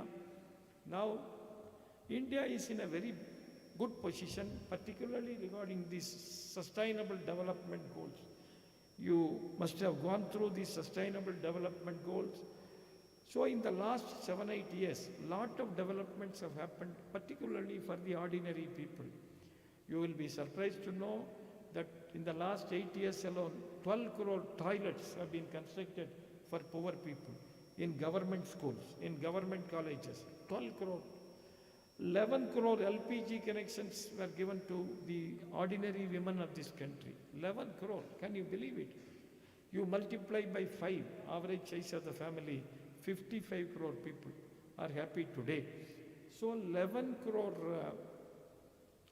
Speaker 4: Now, India is in a very good position, particularly regarding these sustainable development goals. You must have gone through these sustainable development goals. So in the last 7-8 years, lot of developments have happened, particularly for the ordinary people. You will be surprised to know that in the last 8 years alone, 12 crore toilets have been constructed for poor people in government schools, in government colleges, 12 crore. 11 crore LPG connections were given to the ordinary women of this country. 11 crore, can you believe it? You multiply by 5, average size of the family, 55 crore people are happy today. So 11 crore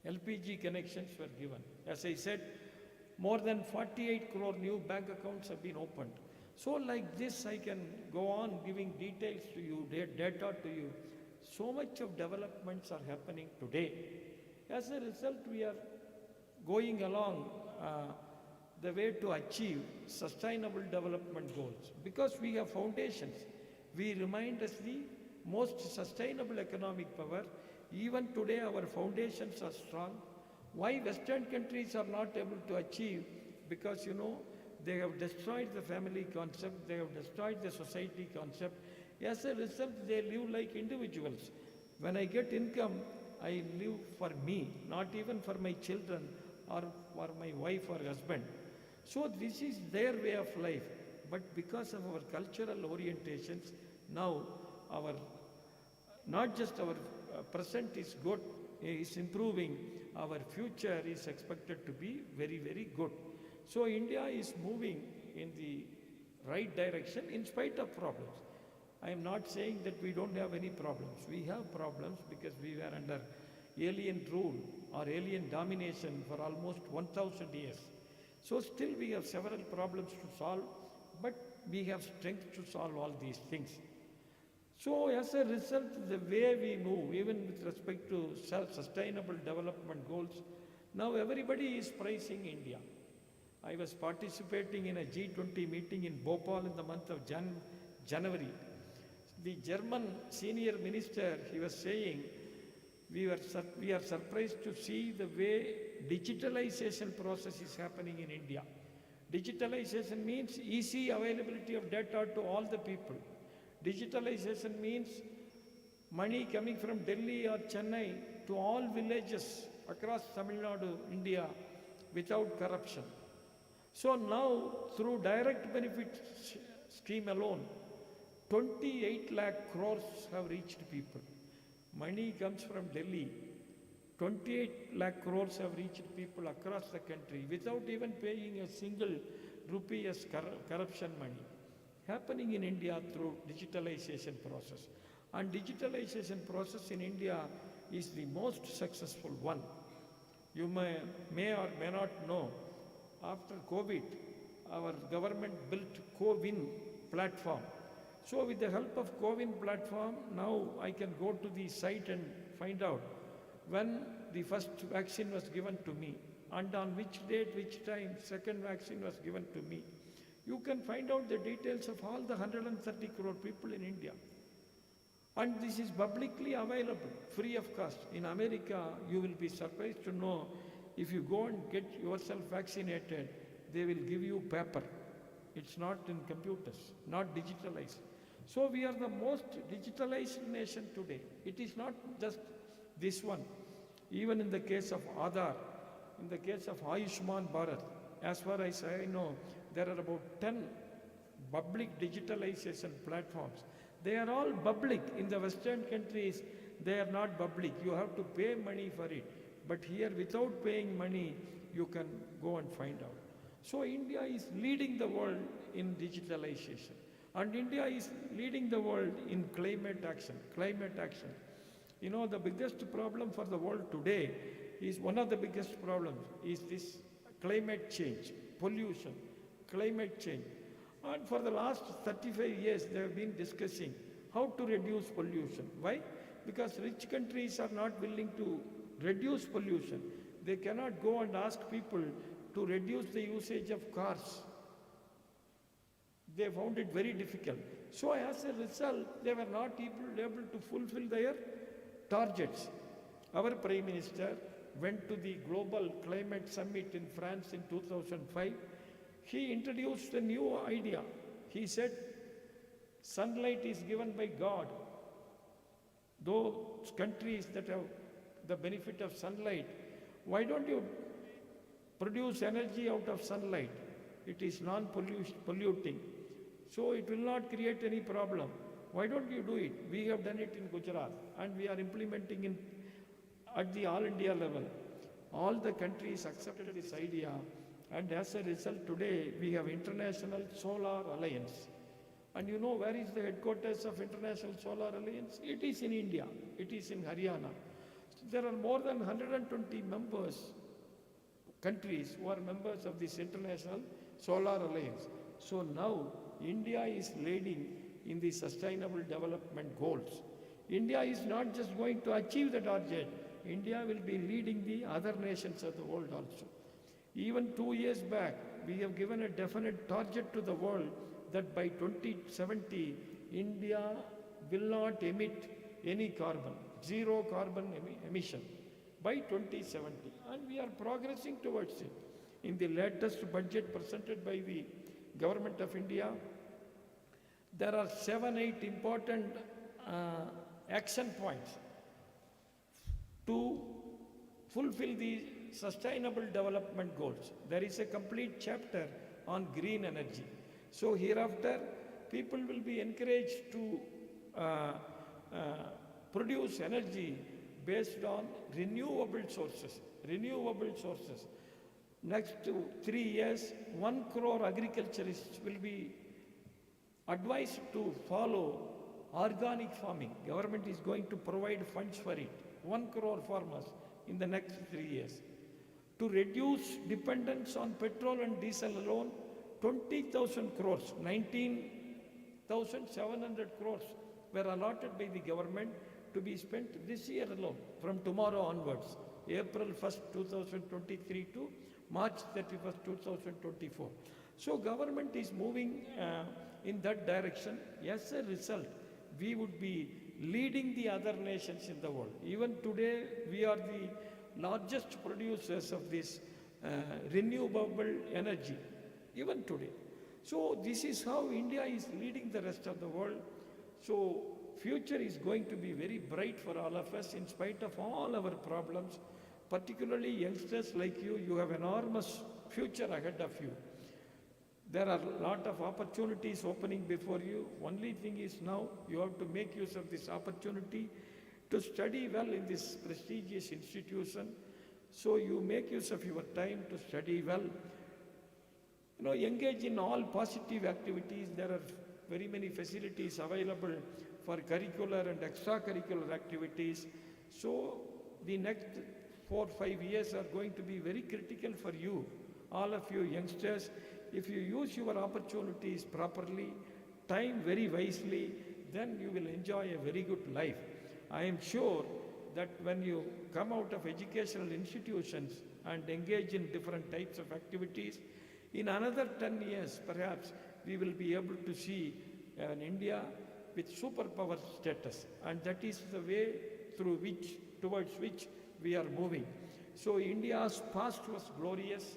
Speaker 4: LPG connections were given. As I said, more than 48 crore new bank accounts have been opened. So like this, I can go on giving details to you, data to you. So much of developments are happening today. As a result, we are going along the way to achieve sustainable development goals. Because we have foundations, we remain as the most sustainable economic power. Even today, our foundations are strong. Why Western countries are not able to achieve? Because, they have destroyed the family concept, they have destroyed the society concept. As a result, they live like individuals. When I get income, I live for me, not even for my children or for my wife or husband. So this is their way of life. But because of our cultural orientations, now not just our present is good, is improving, our future is expected to be very, very good. So India is moving in the right direction in spite of problems. I am not saying that we don't have any problems. We have problems because we were under alien rule or alien domination for almost 1,000 years. So still we have several problems to solve, but we have strength to solve all these things. So as a result, the way we move, even with respect to self-sustainable development goals, now everybody is praising India. I was participating in a G20 meeting in Bhopal in the month of January. The German senior minister, he was saying, we are surprised to see the way digitalization process is happening in India. Digitalization means easy availability of data to all the people. Digitalization means money coming from Delhi or Chennai to all villages across Tamil Nadu, India, without corruption. So now, through direct benefit scheme alone, 28 lakh crores have reached people. Money comes from Delhi. 28 lakh crores have reached people across the country without even paying a single rupee as corruption money. Happening in India through digitalization process. And digitalization process in India is the most successful one. You may or may not know, after COVID, our government built Co-win platform. So with the help of Co-win platform, now I can go to the site and find out when the first vaccine was given to me and on which date, which time second vaccine was given to me. You can find out the details of all the 130 crore people in India. And this is publicly available, free of cost. In America, you will be surprised to know, if you go and get yourself vaccinated, they will give you paper. It's not in computers, not digitalized. So we are the most digitalized nation today. It is not just this one. Even in the case of Aadhaar, in the case of Ayushman Bharat, as far as I know, there are about 10 public digitalization platforms. They are all public. In the Western countries, they are not public. You have to pay money for it. But here, without paying money, you can go and find out. So India is leading the world in digitalization. And India is leading the world in climate action. Climate action. You know, the biggest problem for the world today is one of the biggest problems is this climate change, pollution, climate change. And for the last 35 years, they have been discussing how to reduce pollution. Why? Because rich countries are not willing to reduce pollution. They cannot go and ask people to reduce the usage of cars. They found it very difficult. So as a result, they were not able to fulfill their targets. Our Prime Minister went to the Global Climate Summit in France in 2005. He introduced a new idea. He said, sunlight is given by God. Those countries that have the benefit of sunlight, why don't you produce energy out of sunlight? It is non-polluting. So it will not create any problem. Why don't you do it? We have done it in Gujarat and we are implementing it at the all India level. All the countries accepted this idea, and as a result today we have International Solar Alliance. And you know where is the headquarters of International Solar Alliance? It is in India. It is in Haryana. There are more than 120 countries who are members of this International Solar Alliance. So now India is leading in the Sustainable Development Goals. India is not just going to achieve the target, India will be leading the other nations of the world also. Even 2 years back, we have given a definite target to the world that by 2070, India will not emit any carbon, zero carbon emission by 2070. And we are progressing towards it. In the latest budget presented by the Government of India, there are 7-8 important action points to fulfill the Sustainable Development Goals. There is a complete chapter on green energy. So hereafter, people will be encouraged to produce energy based on renewable sources. Renewable sources. Next 3 years, 1 crore agriculturists will be advised to follow organic farming. Government is going to provide funds for it. 1 crore farmers in the next 3 years. To reduce dependence on petrol and diesel alone, 20,000 crores, 19,700 crores were allotted by the government to be spent this year alone, from tomorrow onwards, April 1st, 2023 to March 31st, 2024. So government is moving in that direction. As a result, we would be leading the other nations in the world. Even today, we are the largest producers of this renewable energy, even today. So this is how India is leading the rest of the world. So future is going to be very bright for all of us in spite of all our problems. Particularly youngsters like you, you have enormous future ahead of you. There are a lot of opportunities opening before you. Only thing is now you have to make use of this opportunity to study well in this prestigious institution. So you make use of your time to study well. You know, engage in all positive activities. There are very many facilities available for curricular and extracurricular activities. So the next 4 or 5 years are going to be very critical for you, all of you youngsters. If you use your opportunities properly, time very wisely, then you will enjoy a very good life. I am sure that when you come out of educational institutions and engage in different types of activities, in another 10 years, perhaps, we will be able to see an India with superpower status. And that is the way towards which we are moving. So India's past was glorious,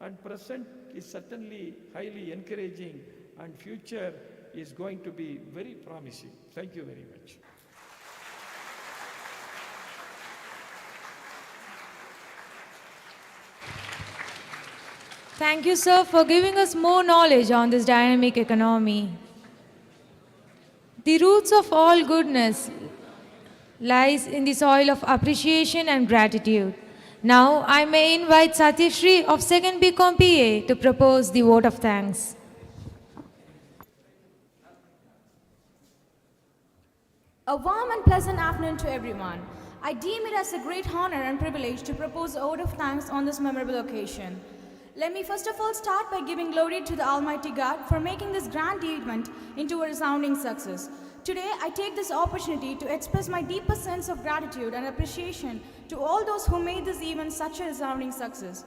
Speaker 4: and present is certainly highly encouraging, and future is going to be very promising. Thank you very much.
Speaker 2: Thank you, sir, for giving us more knowledge on this dynamic economy. The roots of all goodness lies in the soil of appreciation and gratitude. Now I may invite Satyashri of 2nd BCom PA to propose the vote of thanks.
Speaker 1: A warm and pleasant afternoon to everyone. I deem it as a great honor and privilege to propose a vote of thanks on this memorable occasion. Let me first of all start by giving glory to the Almighty God for making this grand event into a resounding success. Today, I take this opportunity to express my deepest sense of gratitude and appreciation to all those who made this event such a resounding success.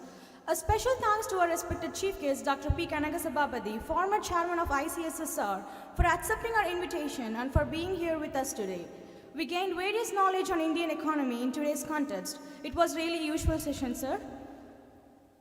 Speaker 1: A special thanks to our respected Chief Guest, Dr. P. Kanagasababadi, former Chairman of ICSSR, for accepting our invitation and for being here with us today. We gained various knowledge on Indian economy in today's context. It was really a useful session, sir.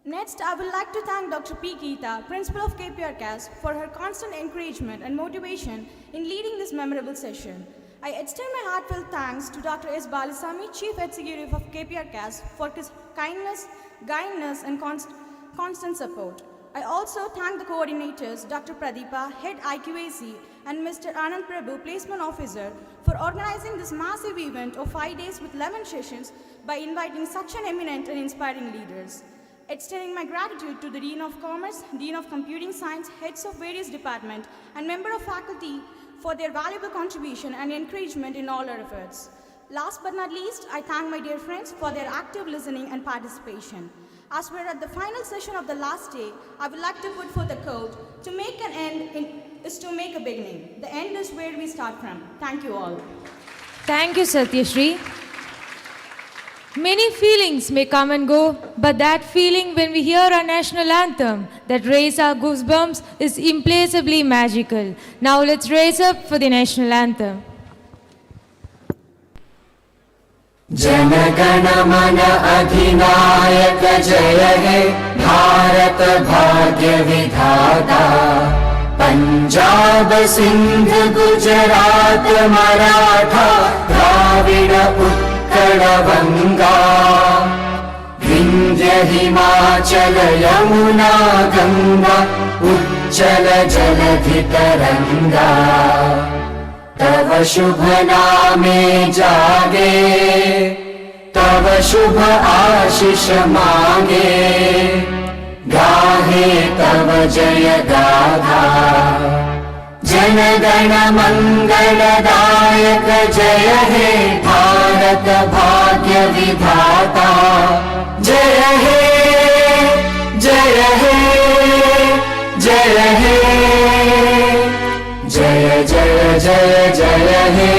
Speaker 1: Next, I would like to thank Dr. P. Geeta, Principal of KPR-CAS, for her constant encouragement and motivation in leading this memorable session. I extend my heartfelt thanks to Dr. S. Balasamy, Chief Executive of KPR-CAS, for his kindness, guidance, and constant support. I also thank the coordinators, Dr. Pradeepa, Head IQAC, and Mr. Anand Prabhu, Placement Officer, for organizing this massive event of 5 days with 11 sessions by inviting such an eminent and inspiring leaders. Extending my gratitude to the Dean of Commerce, Dean of Computing Science, heads of various departments, and member of faculty for their valuable contribution and encouragement in all our efforts. Last but not least, I thank my dear friends for their active listening and participation. As we're at the final session of the last day, I would like to put forth a quote: to make an end is to make a beginning. The end is where we start from. Thank you all.
Speaker 2: Thank you, Satyashri. Many feelings may come and go, but that feeling when we hear our national anthem that raises our goosebumps is implacably magical. Now let's raise up for the national anthem.
Speaker 5: Jana Gana मन अधिनायक जय हे भारत भाग्य विधाता पंजाब सिंध गुजरात मराठा द्राविड उत्कल गंगा विंध्य हिमाचल यमुना गंगा उज्जल जलधि तरंगा तव शुभ नामे जागे तव शुभ आशीष मांगे गाहे तव जय गाथा जन गण मंगलदायक जय हे भारत भाग्य विधाता जय हे जय हे जय हे जय जय जय जय हे